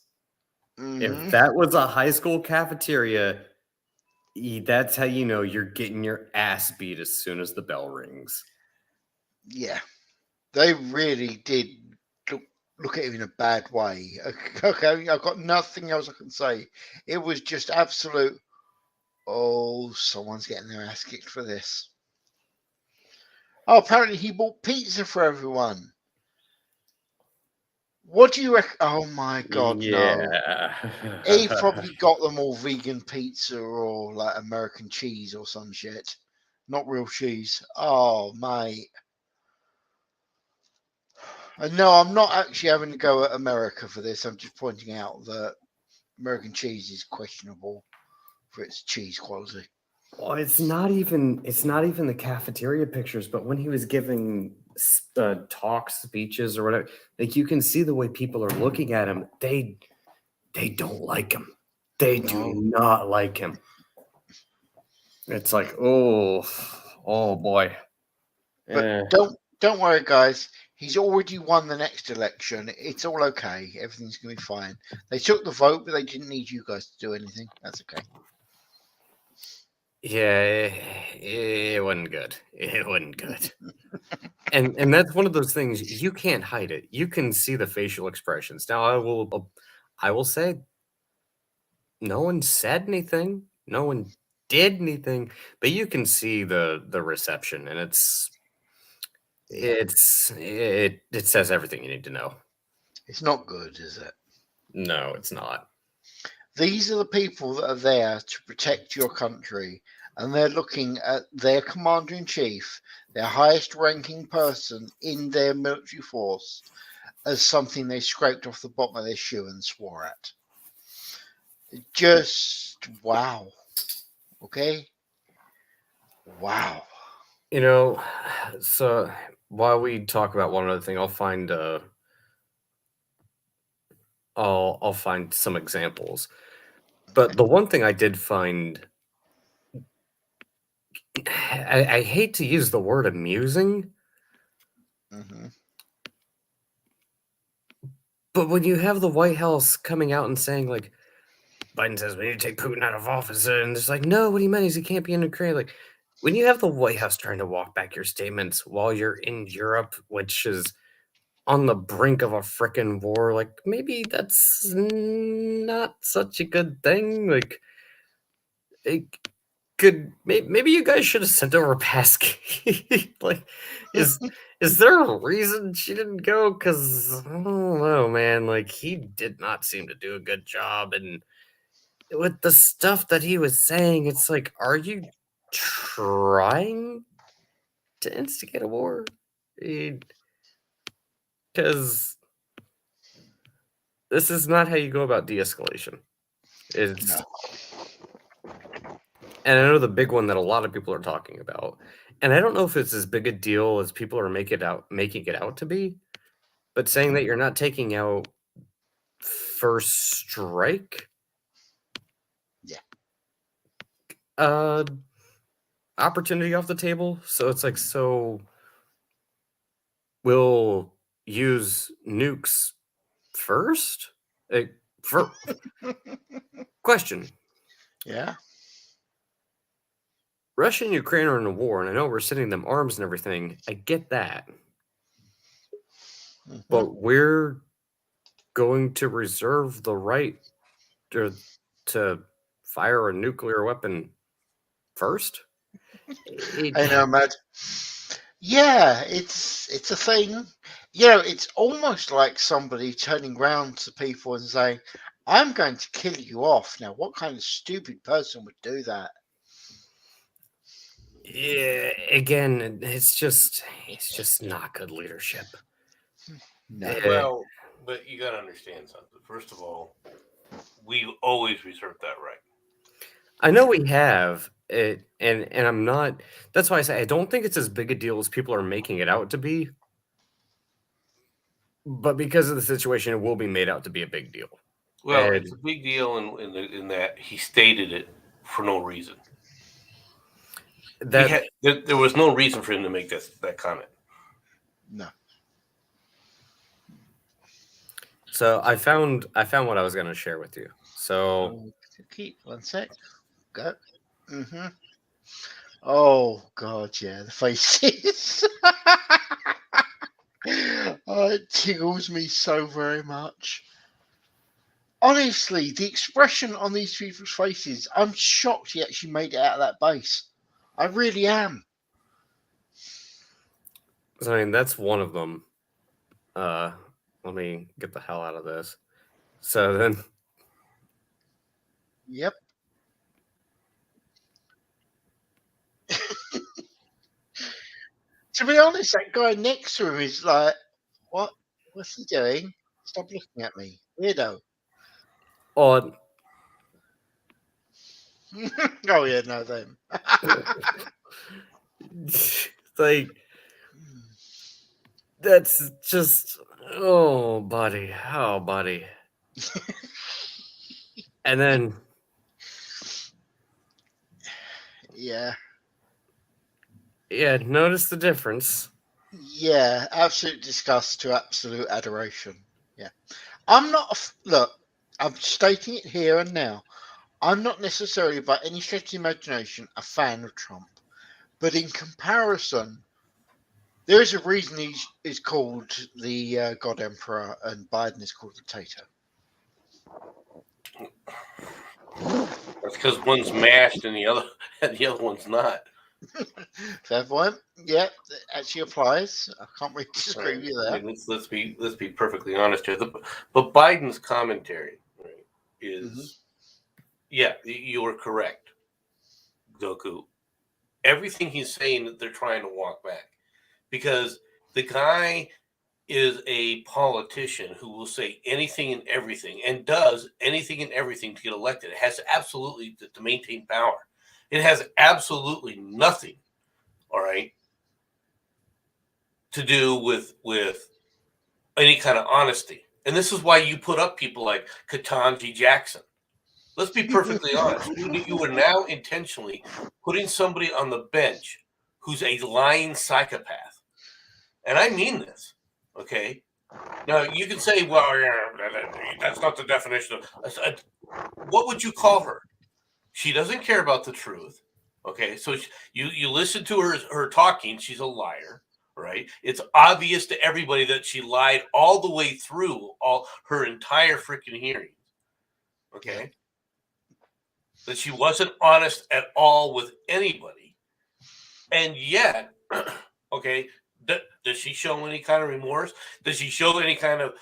If Hmm. that was a high school cafeteria, that's how you know you're getting your ass beat as soon as the bell rings. Yeah, they really did look, look at him in a bad way. Okay, I've got nothing else I can say. It was just absolute. Oh, someone's getting their ass kicked for this. Oh, apparently he bought pizza for everyone. What do you reckon? Oh my God, no. Yeah. He probably got them all vegan pizza or like American cheese or some shit. Not real cheese. Oh, mate. And no, I'm not actually having to go at America for this. I'm just pointing out that American cheese is questionable for its cheese quality. Well, it's not even the cafeteria pictures, but when he was giving talks, speeches, or whatever, like you can see the way people are looking at him. They don't like him. They do No. not like him. It's like, oh boy. But Eh. don't worry, guys. He's already won the next election. It's all okay. Everything's gonna be fine. They took the vote, but they didn't need you guys to do anything. That's okay. Yeah, it wasn't good. It wasn't good. And that's one of those things you can't hide it. You can see the facial expressions. Now I will say no one said anything. No one did anything, but you can see the reception and Yeah, it says everything you need to know. it's not good, is it? No, it's not. These are the people that are there to protect your country, and they're looking at their commander in chief, their highest ranking person in their military force, as something they scraped off the bottom of their shoe and swore at. Just wow. Okay? Wow. You know, so while we talk about one other thing, I'll find some examples. But Okay. the one thing I did find, I hate to use the word amusing, Hmm. but when you have the White House coming out and saying like Biden says we need to take Putin out of office, and it's like, no, what he meant is he can't be in Ukraine. Like when you have the White House trying to walk back your statements while you're in Europe, which is on the brink of a frickin' war, like maybe that's not such a good thing. Like it could maybe you guys should have sent over Pasky. Like, is is there a reason she didn't go? Because I don't know, man. Like he did not seem to do a good job, and with the stuff that he was saying, it's like, are you trying to instigate a war? Because this is not how you go about de-escalation. It's No. And I know the big one that a lot of people are talking about, and I don't know if it's as big a deal as people are making it out to be, but saying Okay. that you're not taking out first strike. Yeah. Uh, opportunity off the table. So it's like, so we'll use nukes first? For question. Yeah. Russia and Ukraine are in a war, and I know we're sending them arms and everything. I get that. Mhm. But we're going to reserve the right to fire a nuclear weapon first? I know, Mad. Yeah, it's a thing. It's almost like somebody turning round to people and saying, "I'm going to kill you off." Now, what kind of stupid person would do that? Yeah, again, it's just not good leadership. No. Eh, Well, but you got to understand something. First of all, we always reserve that right. I know we have it, and I'm not. That's why I say I don't think it's as big a deal as people are making it out to be. But because of the situation, it will be made out to be a big deal. Well, it's a big deal in that he stated it for no reason. That There was no reason for him to make that comment. No. so I found what I was going to share with you. So Keep 1 sec. Go. Mm-hmm. Oh God, yeah, the faces. Oh, it tickles me so very much. Honestly, the expression on these people's faces, I'm shocked he actually made it out of that base. I really am. I mean, that's one of them. Let me get the hell out of this. So then, Yep. To be honest, that guy next to him is like, what? What's he doing? Stop looking at me, weirdo. on Oh yeah, no, them. like that's just oh, buddy, and then Yeah, yeah, notice the difference. yeah, absolute disgust to absolute adoration. Yeah, I'm not. Look, I'm stating it here and now. I'm not necessarily, by any stretch of the imagination, a fan of Trump. But in comparison, there is a reason he is called the God Emperor and Biden is called dictator. That's because one's mashed and the other one's not. Fair point. Yeah, that actually applies. I can't really disagree with you I there. mean, let's be perfectly honest here. But Biden's commentary, right, is yeah, you were correct, Goku. Everything he's saying that they're trying to walk back because the guy is a politician who will say anything and everything and does anything and everything to get elected. It has absolutely to maintain power. It has absolutely nothing, all right, to do with any kind of honesty. And this is why you put up people like Ketanji Jackson. Let's be perfectly honest. You are now intentionally putting somebody on the bench who's a lying psychopath. And I mean this, okay? Now, you can say, well, that's not the definition of. What would you call her? She doesn't care about the truth. Okay, so you listen to her talking. She's a liar, right? It's obvious to everybody that she lied all the way through all her entire freaking hearing. Okay, Yeah. that she wasn't honest at all with anybody, and yet, okay, does she show any kind of remorse? Does she show any kind of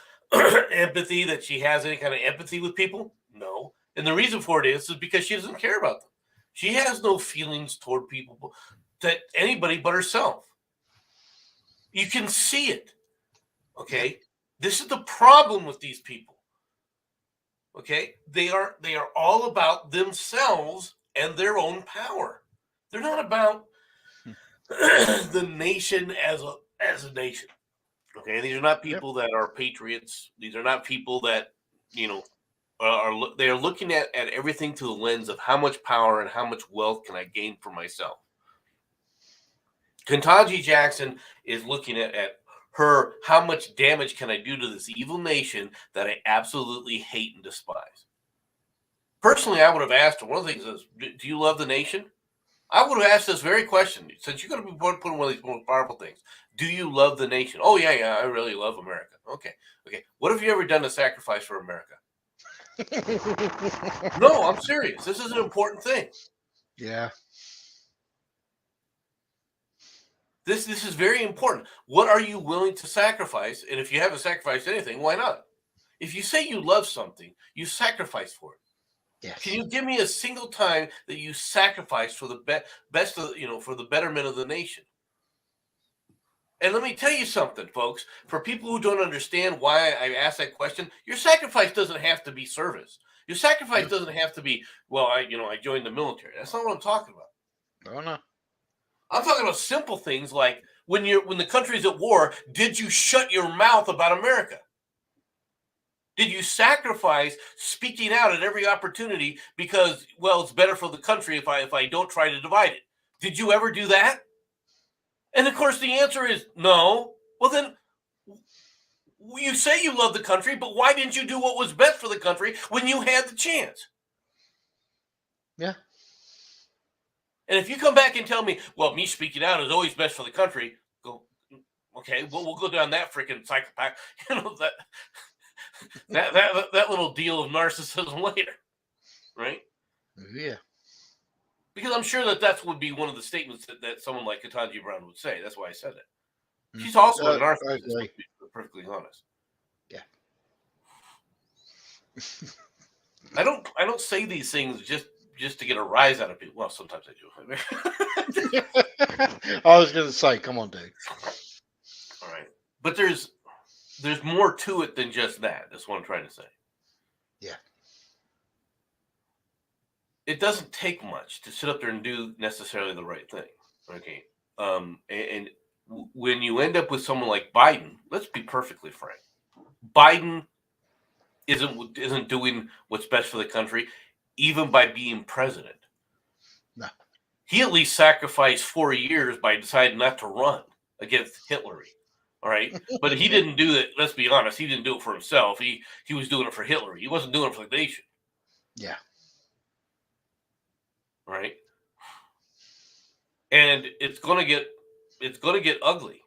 empathy? That she has any kind of empathy with people? No, and the reason for it is because she doesn't care about them. She has no feelings toward people that anybody but herself. You can see it. Okay, Yep. this is the problem with these people. Okay, they are all about themselves and their own power. They're not about the nation as a nation. Okay, these are not Yep. people that are patriots. These are not people that you know they are looking at everything through the lens of how much power and how much wealth can I gain for myself. Ketanji Jackson is looking at her, how much damage can I do to this evil nation that I absolutely hate and despise? Personally, I would have asked her, one of the things is, do you love the nation? I would have asked this very question, since you're going to be putting one of these most powerful things. Do you love the nation? Oh, yeah, I really love America. Okay. What have you ever done to sacrifice for America? No, I'm serious. This is an important thing. Yeah. This is very important. What are you willing to sacrifice? And if you haven't sacrificed anything, why not? If you say you love something, you sacrifice for it. Yes. Can you give me a single time that you sacrificed for the best of, for the betterment of the nation? And let me tell you something, folks. For people who don't understand why I asked that question, your sacrifice doesn't have to be service. Your sacrifice doesn't have to be, well, I joined the military. That's not what I'm talking about. Oh no. I'm talking about simple things like when the country's at war, did you shut your mouth about America? Did you sacrifice speaking out at every opportunity because, well, it's better for the country if I don't try to divide it? Did you ever do that? And of course, the answer is no. Well, then you say you love the country, but why didn't you do what was best for the country when you had the chance? Yeah. And if you come back and tell me, well, me speaking out is always best for the country, go, okay, well, we'll go down that freaking psychopath, that little deal of narcissism later, right? Yeah. Because I'm sure that would be one of the statements that someone like Ketanji Brown would say. That's why I said it. She's also a narcissist, to be perfectly honest. Yeah. I don't say these things just to get a rise out of people. Well, sometimes I do. I was going to say, come on, dude. All right, but there's more to it than just that. That's what I'm trying to say. Yeah. It doesn't take much to sit up there and do necessarily the right thing. Okay. And when you end up with someone like Biden, let's be perfectly frank. Biden isn't doing what's best for the country, even by being president. No. He at least sacrificed 4 years by deciding not to run against Hitler. All right. But he didn't do it. Let's be honest. He didn't do it for himself. He was doing it for Hitler. He wasn't doing it for the nation. Yeah. Right. And it's going to get ugly.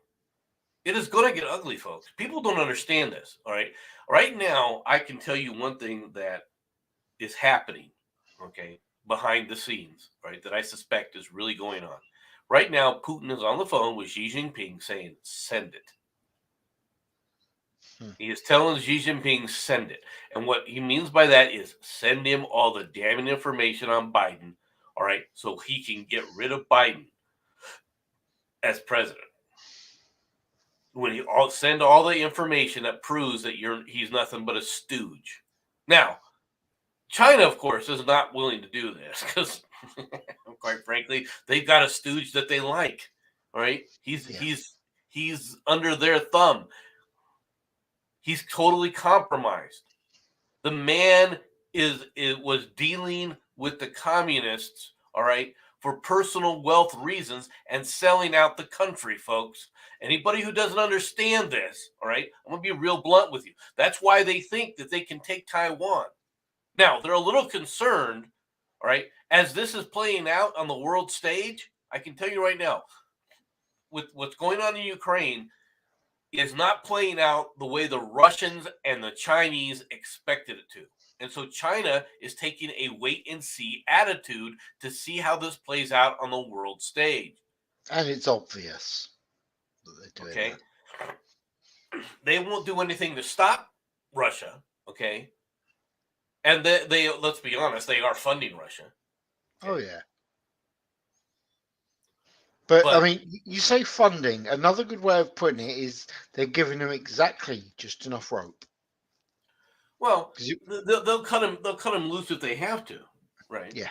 It is going to get ugly, folks. People don't understand this. All right. Right now, I can tell you one thing that is happening, okay, behind the scenes, right, that I suspect is really going on. Right now, Putin is on the phone with Xi Jinping saying, send it. He is telling Xi Jinping, send it. And what he means by that is send him all the damning information on Biden, all right, so he can get rid of Biden as president. When you send all the information that proves that he's nothing but a stooge. Now, China, of course, is not willing to do this because, quite frankly, they've got a stooge that they like. All right, he's under their thumb. He's totally compromised. The man was dealing with the communists. All right, for personal wealth reasons and selling out the country, folks. Anybody who doesn't understand this, all right, I'm going to be real blunt with you. That's why they think that they can take Taiwan. Now, they're a little concerned, all right, as this is playing out on the world stage. I can tell you right now, with what's going on in Ukraine, is not playing out the way the Russians and the Chinese expected it to. And so China is taking a wait-and-see attitude to see how this plays out on the world stage. And it's obvious that they're doing okay? They won't do anything to stop Russia, okay? And they let's be honest, they are funding Russia. Okay? Oh, yeah. But, I mean, you say funding. Another good way of putting it is they're giving them exactly just enough rope. Well, they'll cut him loose if they have to, right? Yeah.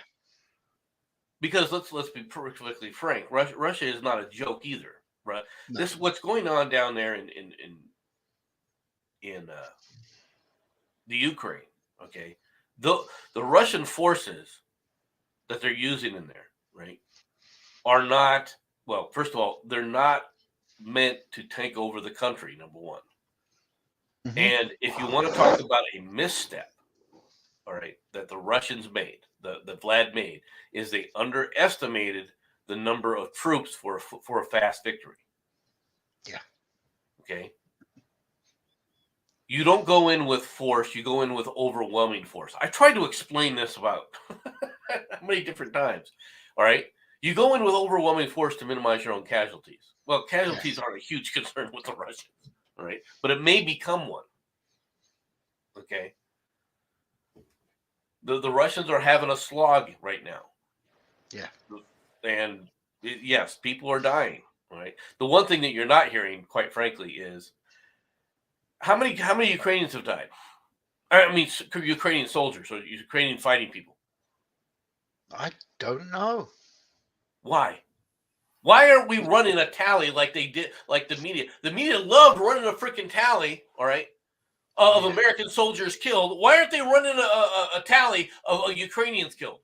Because let's be perfectly frank, Russia is not a joke either, right? No. This what's going on down there in the Ukraine, okay? The Russian forces that they're using in there, right, are not well, first of all, they're not meant to take over the country, number one. Mhm. And if you want to talk about a misstep, all right, that the Russians made, that Vlad made, is they underestimated the number of troops for a fast victory. Yeah. Okay. You don't go in with force, you go in with overwhelming force. I tried to explain this about how many different times. All right. You go in with overwhelming force to minimize your own casualties. Well, casualties Yes. aren't a huge concern with the Russians, all right? But it may become one. Okay. The Russians are having a slog right now. Yeah. And yes, people are dying. All right. The one thing that you're not hearing, quite frankly, is how many Ukrainians have died? I mean, Ukrainian soldiers or Ukrainian fighting people. I don't know. Why? Why aren't we running a tally like they did, like the media? The media loved running a freaking tally, all right, of Yeah. American soldiers killed. Why aren't they running a tally of Ukrainians killed?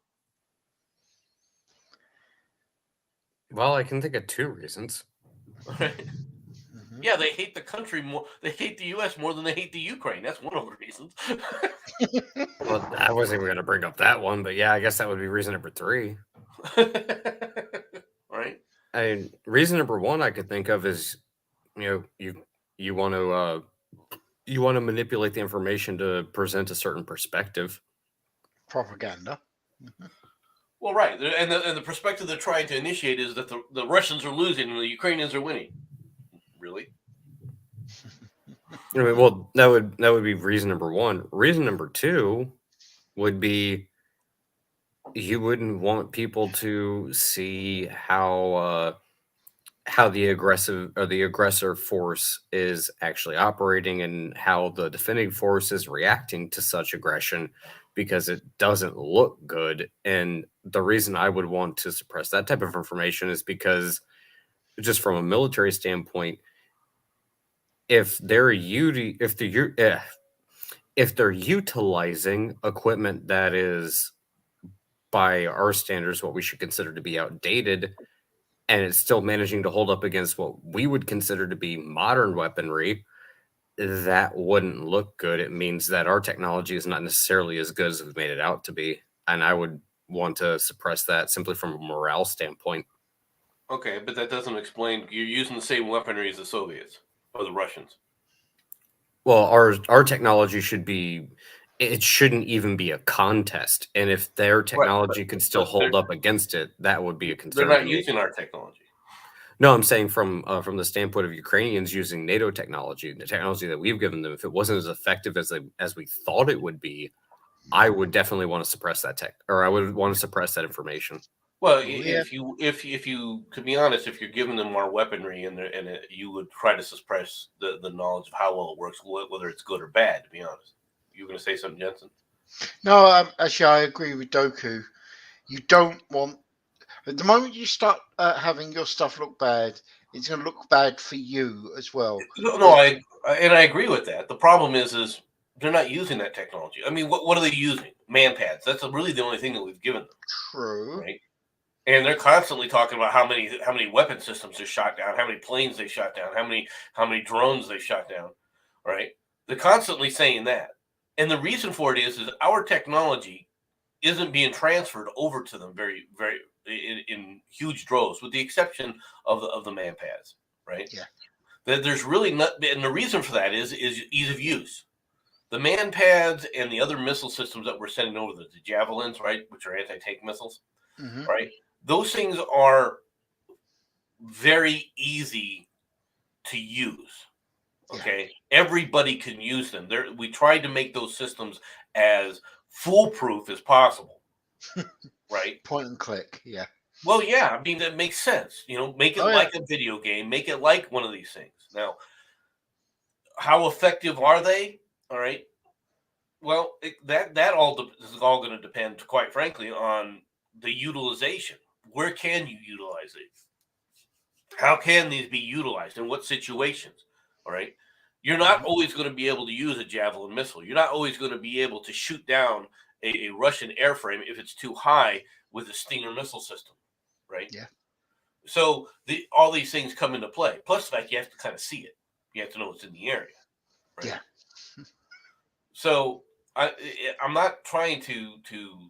Well, I can think of two reasons. Mhm. Yeah, they hate the country more. They hate the U.S. more than they hate the Ukraine. That's one of the reasons. Well, I wasn't even going to bring up that one, but yeah, I guess that would be reason number three. Right? And reason number one I could think of is, you want to manipulate the information to present a certain perspective. Propaganda. Well, right, and the perspective they're trying to initiate is that the Russians are losing and the Ukrainians are winning. Really? I mean, well, that would be reason number one. Reason number two would be you wouldn't want people to see how the aggressor force is actually operating and how the defending force is reacting to such aggression, because it doesn't look good. And the reason I would want to suppress that type of information is because, just from a military standpoint, if they're utilizing equipment that is, by our standards, what we should consider to be outdated, and it's still managing to hold up against what we would consider to be modern weaponry, that wouldn't look good. It means that our technology is not necessarily as good as we've made it out to be. And I would want to suppress that simply from a morale standpoint. Okay, but that doesn't explain. You're using the same weaponry as the Soviets or the Russians. Well, our technology it shouldn't even be a contest. And if their technology could still hold up against it, that would be a concern. They're not using our technology. No, I'm saying from the standpoint of Ukrainians using NATO technology, the technology that we've given them, if it wasn't as effective as we thought it would be, I would definitely want to suppress that tech, or I would want to suppress that information. Well, Yeah. if you, to be honest, if you're giving them our weaponry you would try to suppress the knowledge of how well it works, whether it's good or bad. To be honest, you were going to say something, Jensen? No, actually, I agree with Doku. You don't want, at the moment you start having your stuff look bad, it's going to look bad for you as well. No, I agree with that. The problem is they're not using that technology. I mean, what are they using? Man pads. That's really the only thing that we've given them. True. Right. And they're constantly talking about how many weapon systems they shot down, how many planes they shot down, how many drones they shot down. Right. They're constantly saying that. And the reason for it is our technology isn't being transferred over to them very, very in huge droves, with the exception of the man pads. Right. Yeah. There's really not, and the reason for that is ease of use. The man pads and the other missile systems that we're sending over, the javelins, right, which are anti-tank missiles, right? Those things are very easy to use. Okay, everybody can use them. We tried to make those systems as foolproof as possible, right? Point and click, yeah. Well, yeah, I mean that makes sense. Make it like a video game, make it like one of these things. Now, how effective are they? All right. Well, that all is all going to depend, quite frankly, on the utilization. Where can you utilize it? How can these be utilized in what situations? All right. You're not always going to be able to use a javelin missile. You're not always going to be able to shoot down a Russian airframe if it's too high with a Stinger missile system, right? Yeah. So all these things come into play. Plus, the fact you have to kind of see it. You have to know what's in the area, right? Yeah. So I'm not trying to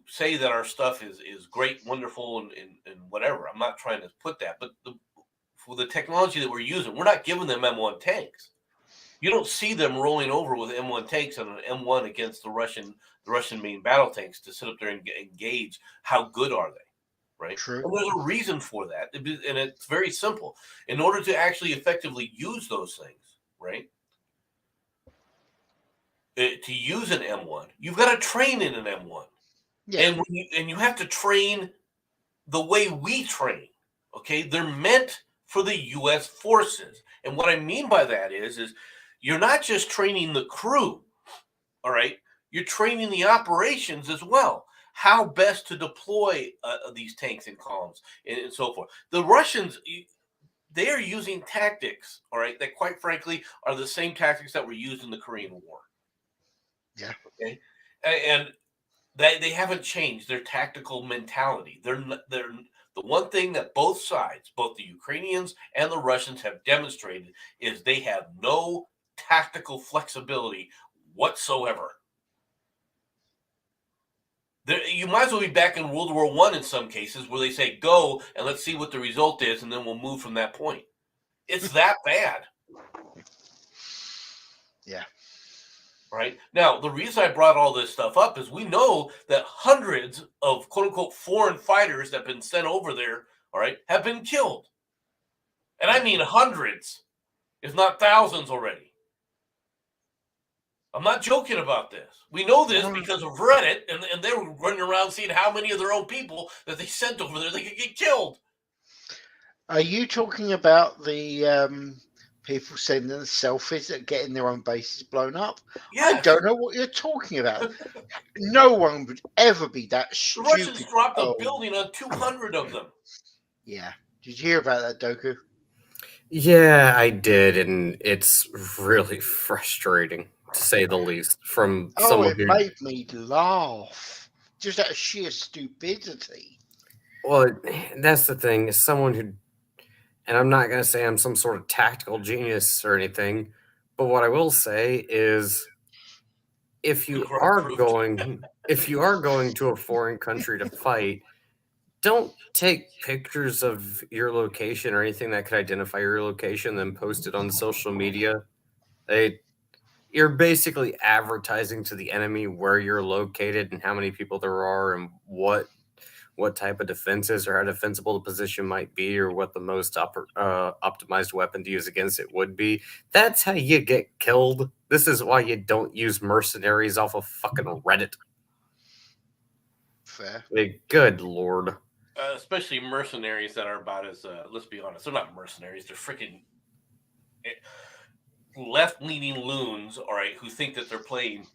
say that our stuff is great, wonderful, and whatever. I'm not trying to put that. But for the technology that we're using, we're not giving them M1 tanks. You don't see them rolling over with M1 tanks on an M1 against the Russian main battle tanks to sit up there and engage. How good are they? Right. True. And there's a reason for that. And it's very simple. In order to actually effectively use those things, right? To use an M1, you've got to train in an M1. Yeah. And you have to train the way we train. Okay. They're meant for the US forces. And what I mean by that is you're not just training the crew. All right. You're training the operations as well. How best to deploy these tanks in columns and so forth. The Russians, they are using tactics, all right, that quite frankly are the same tactics that were used in the Korean War. Yeah. Okay. And they haven't changed their tactical mentality. They're the one thing that both sides, both the Ukrainians and the Russians, have demonstrated is they have no tactical flexibility whatsoever. You might as well be back in World War I in some cases, where they say go and let's see what the result is, and then we'll move from that point. It's that bad. Yeah. Right now, the reason I brought all this stuff up is we know that hundreds of quote unquote foreign fighters that have been sent over there, all right, have been killed. And I mean hundreds, if not thousands already. I'm not joking about this. We know this because of Reddit, and they were running around seeing how many of their own people that they sent over there they could get killed. Are you talking about the people sending selfies that getting their own bases blown up? Yes. I don't know what you're talking about. No one would ever be that stupid. The Russians dropped a building on 200 of them. Yeah. Did you hear about that, Doku? Yeah, I did, and it's really frustrating, to say the least, from someone who... made me laugh. Just out of sheer stupidity. Well, that's the thing, is someone who... And I'm not going to say I'm some sort of tactical genius or anything, but what I will say is if you are going to a foreign country to fight, don't take pictures of your location or anything that could identify your location, then post it on social media. You're basically advertising to the enemy where you're located and how many people there are and what type of defenses or how defensible the position might be or what the most optimized weapon to use against it would be. That's how you get killed. This is why you don't use mercenaries off of fucking Reddit. Fair. Good lord. Especially mercenaries that are about as, let's be honest, they're not mercenaries. They're freaking left-leaning loons, all right, who think that they're playing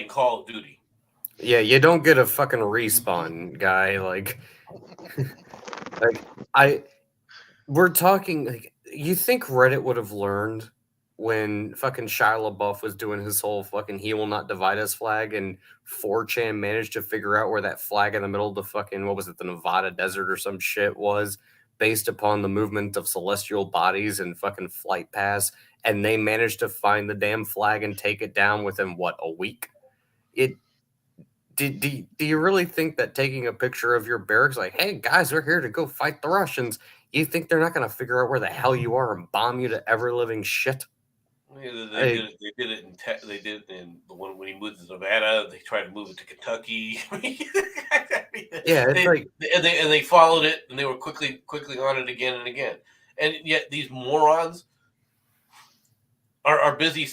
Call of Duty. Yeah, you don't get a fucking respawn, guy. We're talking, like, you think Reddit would have learned when fucking Shia LaBeouf was doing his whole fucking "He will not divide us" flag, and 4chan managed to figure out where that flag in the middle of the fucking, what was it, the Nevada desert or some shit was, based upon the movement of celestial bodies and fucking flight paths, and they managed to find the damn flag and take it down within, what, a week? Do you really think that taking a picture of your barracks, like, hey, guys, we're here to go fight the Russians, you think they're not going to figure out where the hell you are and bomb you to ever-living shit? Yeah, they did it in the one when he moved to Nevada. They tried to move it to Kentucky. Yeah, it's they followed it, and they were quickly on it again and again. And yet these morons are busy,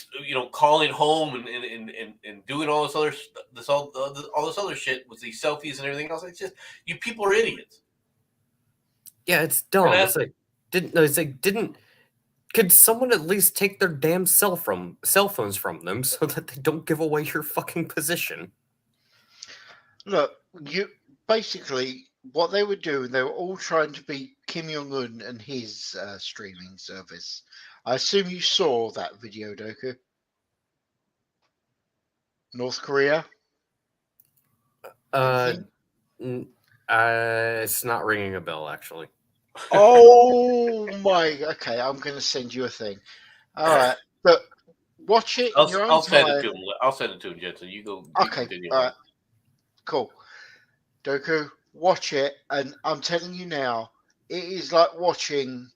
calling home and doing all this other all this other shit with these selfies and everything else. It's just, you people are idiots. Yeah, it's dumb. Could someone at least take their damn cell phones from them so that they don't give away your fucking position? Look, basically what they were doing, they were all trying to be Kim Jong-un and his streaming service. I assume you saw that video, Doku. North Korea? It's not ringing a bell, actually. Oh my! Okay, I'm going to send you a thing. All right, but watch it in your own I'll send time. it to him. I'll send it to him, Jensen. You go. You Okay, continue. all right, cool. Doku, watch it, and I'm telling you now, it is like watching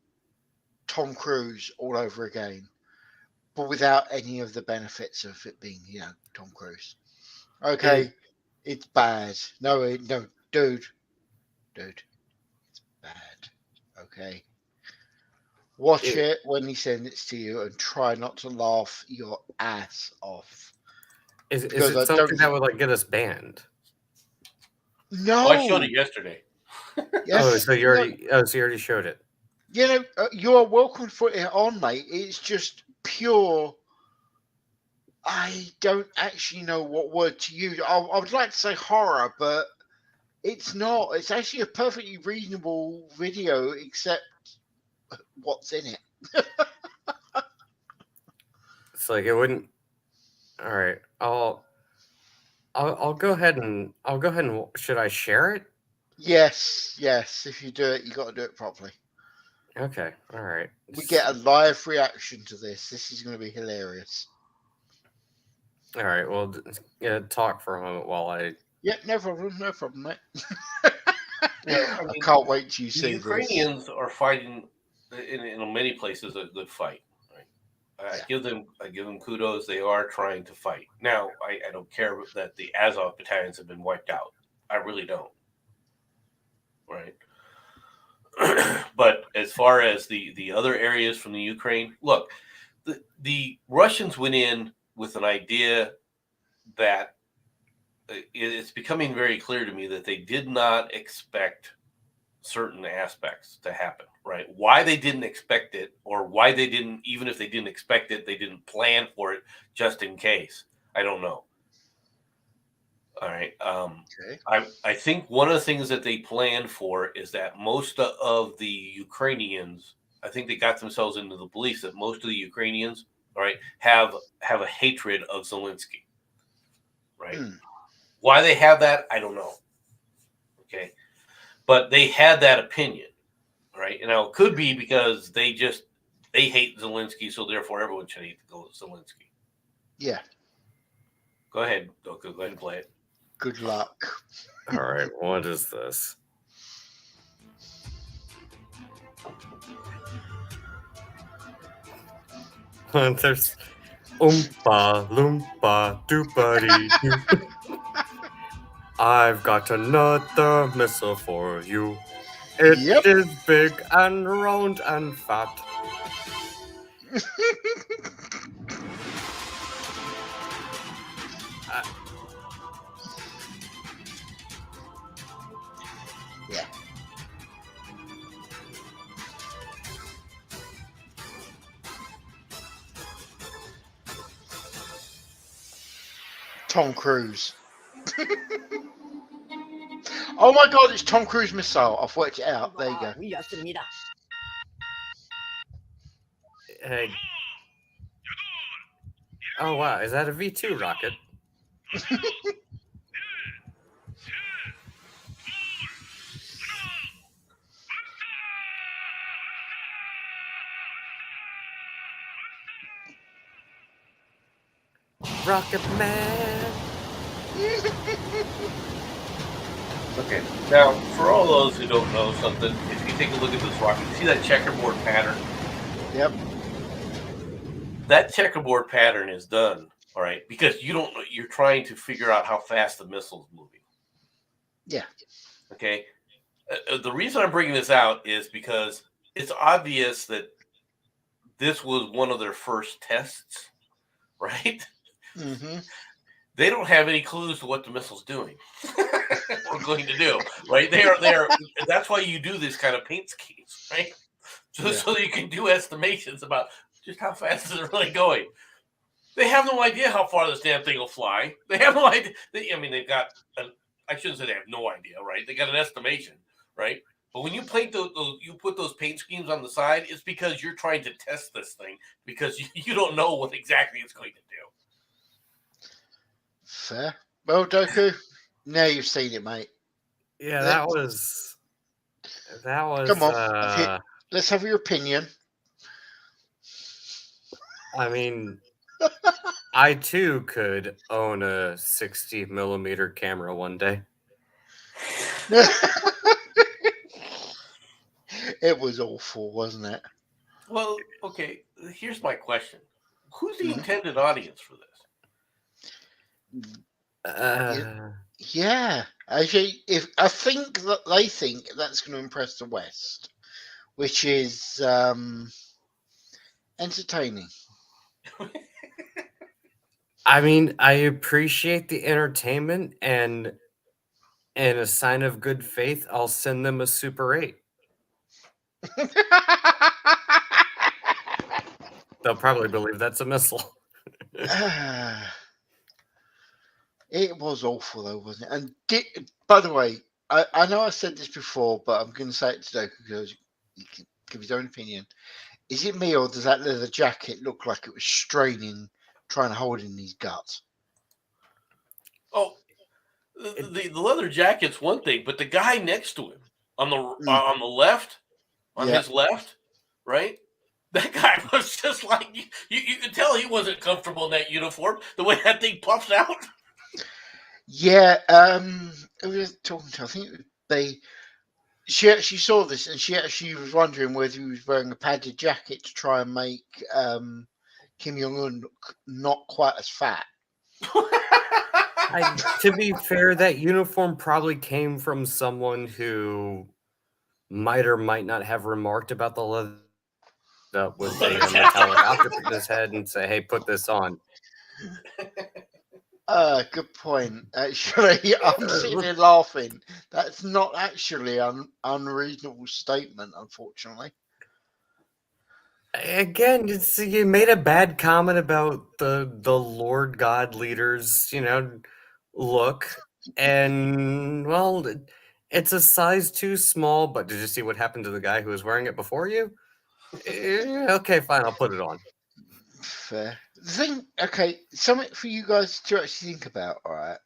Tom Cruise all over again, but without any of the benefits of it being, Tom Cruise. Okay, it's bad. No, dude, it's bad. Okay. Watch it when he sends it to you and try not to laugh your ass off. Is Because it I something don't that would like get us banned? Oh, I showed know. it yesterday. Yes, So you already showed it. you are welcome to put it on, mate. It's just pure. I don't actually know what word to use. I would like to say horror, but it's not. It's actually a perfectly reasonable video, except what's in it. It's like it wouldn't. All right, I'll go ahead and should I share it? Yes. If you do it, you got to do it properly. Okay, all right. We get a live reaction to this. This is going to be hilarious. All right. Well, talk for a moment while I. Yeah, no problem, mate. I I can't wait till you the see this. Ukrainians are fighting in many places a good fight. Right? I Yeah. give them kudos. They are trying to fight. Now, I don't care that the Azov battalions have been wiped out. I really don't. Right. But as far as the other areas from the Ukraine, look, the Russians went in with an idea that it's becoming very clear to me that they did not expect certain aspects to happen, right? Why they didn't expect it, or why they didn't, even if they didn't expect it, they didn't plan for it just in case. I don't know. All right. Okay. I think one of the things that they planned for is that most of the Ukrainians, I think they got themselves into the belief that most of the Ukrainians, all right, have a hatred of Zelensky, right? Why they have that, I don't know. Okay, but they had that opinion, right? And now it could be because they hate Zelensky, so therefore everyone should hate Zelensky. Yeah. Go ahead, Doku. Go ahead and play it. Good luck. All right. What is this? There's Oompa Loompa Doopity Doo. I've got another missile for you. It is big and round and fat. Yeah. Tom Cruise. Oh my God, it's Tom Cruise missile. I've worked it out. There you go. Hey. Oh wow, is that a V2 rocket? Rocket Man. Okay. Now, for all those who don't know something, if you take a look at this rocket, you see that checkerboard pattern? Yep. That checkerboard pattern is done, all right, because you're trying to figure out how fast the missile's moving. Yeah. Okay. The reason I'm bringing this out is because it's obvious that this was one of their first tests, right? Mm-hmm. They don't have any clues to what the missile's doing or going to do, right? They are. That's why you do this kind of paint schemes, right? So you can do estimations about just how fast is it really going. They have no idea how far this damn thing will fly. They have no idea. They've got. I shouldn't say they have no idea, right? They got an estimation, right? But when you paint you put those paint schemes on the side, it's because you're trying to test this thing because you don't know what exactly it's going to do. Fair. Well, Doku, now you've seen it, mate. Yeah, that was That was. Come on, let's have your opinion. I mean, I too could own a 60mm camera one day. It was awful, wasn't it? Well, okay. Here's my question: who's the intended audience for this? Yeah, actually, I think that they think that's going to impress the West, which is entertaining. I mean, I appreciate the entertainment, and in a sign of good faith, I'll send them a Super 8. They'll probably believe that's a missile. It was awful, though, wasn't it? And by the way, I know I said this before, but I'm going to say it today because you can give his own opinion. Is it me, or does that leather jacket look like it was straining, trying to hold in his guts? Oh, the leather jacket's one thing, but the guy next to him on the left, his left, right? That guy was just like you could tell he wasn't comfortable in that uniform. The way that thing puffs out. Yeah, I was talking to. I think she actually saw this, and she actually was wondering whether he was wearing a padded jacket to try and make Kim Jong Un look not quite as fat. To be fair, that uniform probably came from someone who might or might not have remarked about the leather up with a metallic object in his head and say, "Hey, put this on." Good point. Actually, I'm sitting here laughing. That's not actually an unreasonable statement, unfortunately. Again, you made a bad comment about the Lord God leaders, look, and well, it's a size too small. But did you see what happened to the guy who was wearing it before you? Okay, fine, I'll put it on. Fair. The thing, okay, something for you guys to actually think about. All right,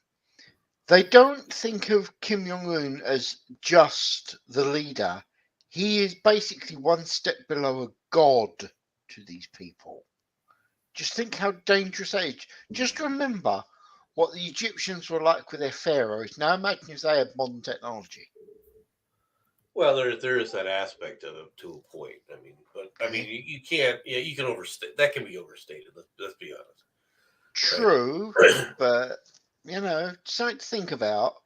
they don't think of Kim Jong Un as just the leader. He is basically one step below a god to these people. Just think how dangerous that is. Just remember what the Egyptians were like with their pharaohs. Now imagine if they had modern technology. Well, there is that aspect of it to a point. I mean, but I mean, you can't. Yeah, you can overstate. That can be overstated. Let's be honest. True, but something to think about.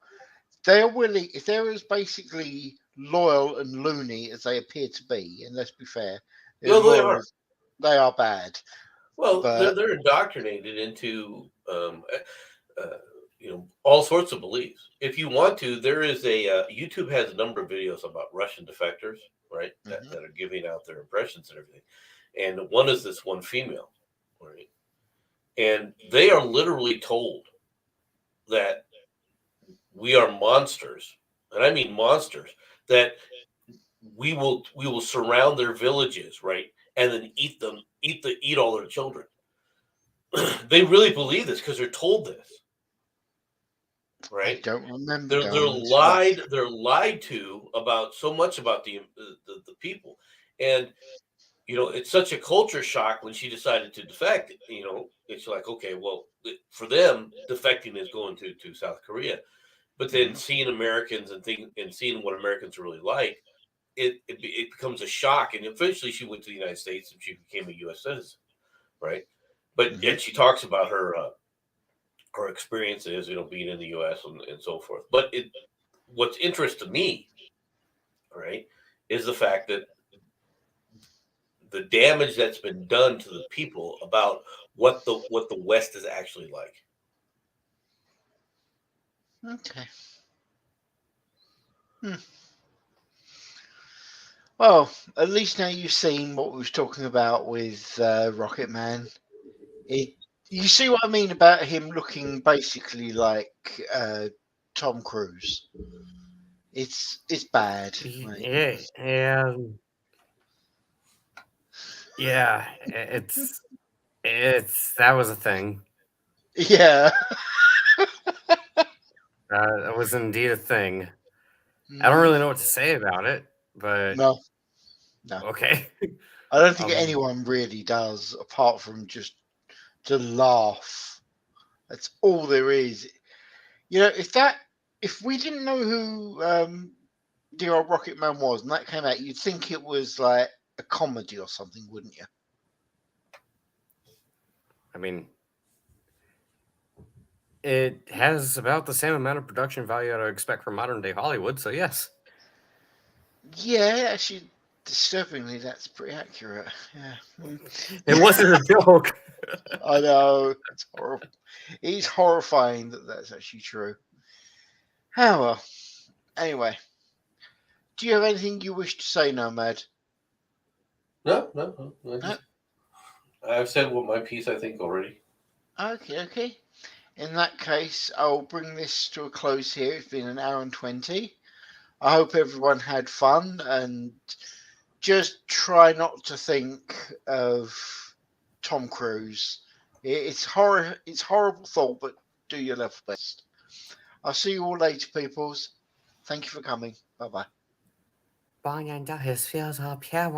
They are willing. If they're as basically loyal and loony as they appear to be, and let's be fair, No, they are. They are bad. Well, but they're indoctrinated into all sorts of beliefs. If you want to, there is a YouTube has a number of videos about Russian defectors, right? That are giving out their impressions and everything. And one is this one female, right? And they are literally told that we are monsters, and I mean monsters, that we will surround their villages, right? And then eat all their children. They really believe this because they're told this. Right? I don't remember. They're lied to about so much about the people, and it's such a culture shock when she decided to defect. It's like, okay, well, for them, defecting is going to South Korea, but then seeing Americans and seeing what Americans are really like, it becomes a shock. And eventually, she went to the United States and she became a U.S. citizen, right? But yet she talks about her experiences, being in the U.S. and so forth. But what's interesting to me, right, is the fact that the damage that's been done to the people about what the West is actually like. Okay. Well, at least now you've seen what we was talking about with Rocket Man. You see what I mean about him looking basically like Tom Cruise. It's bad. Right? Yeah. It's that was a thing. Yeah. It was indeed a thing. I don't really know what to say about it, But No. okay. I don't think Um, anyone really does, apart from just to laugh. That's all there is. You know, if we didn't know who Dear Old Rocket Man was and that came out, you'd think it was like a comedy or something, wouldn't you? I mean, it has about the same amount of production value I'd expect from modern day Hollywood, so yes. Yeah, actually, disturbingly, that's pretty accurate. Yeah. It wasn't a joke. I know. It's horrible. It's horrifying that that's actually true. Oh, well. Anyway, do you have anything you wish to say, Nomad? No. I've said what my piece I think already. Okay. In that case, I'll bring this to a close here. It's been an hour and 20. I hope everyone had fun and just try not to think of Tom Cruise. It's horrible thought, but do your level best. I'll see you all later, peoples. Thank you for coming. Bye bye. 帮人家 his feels up here,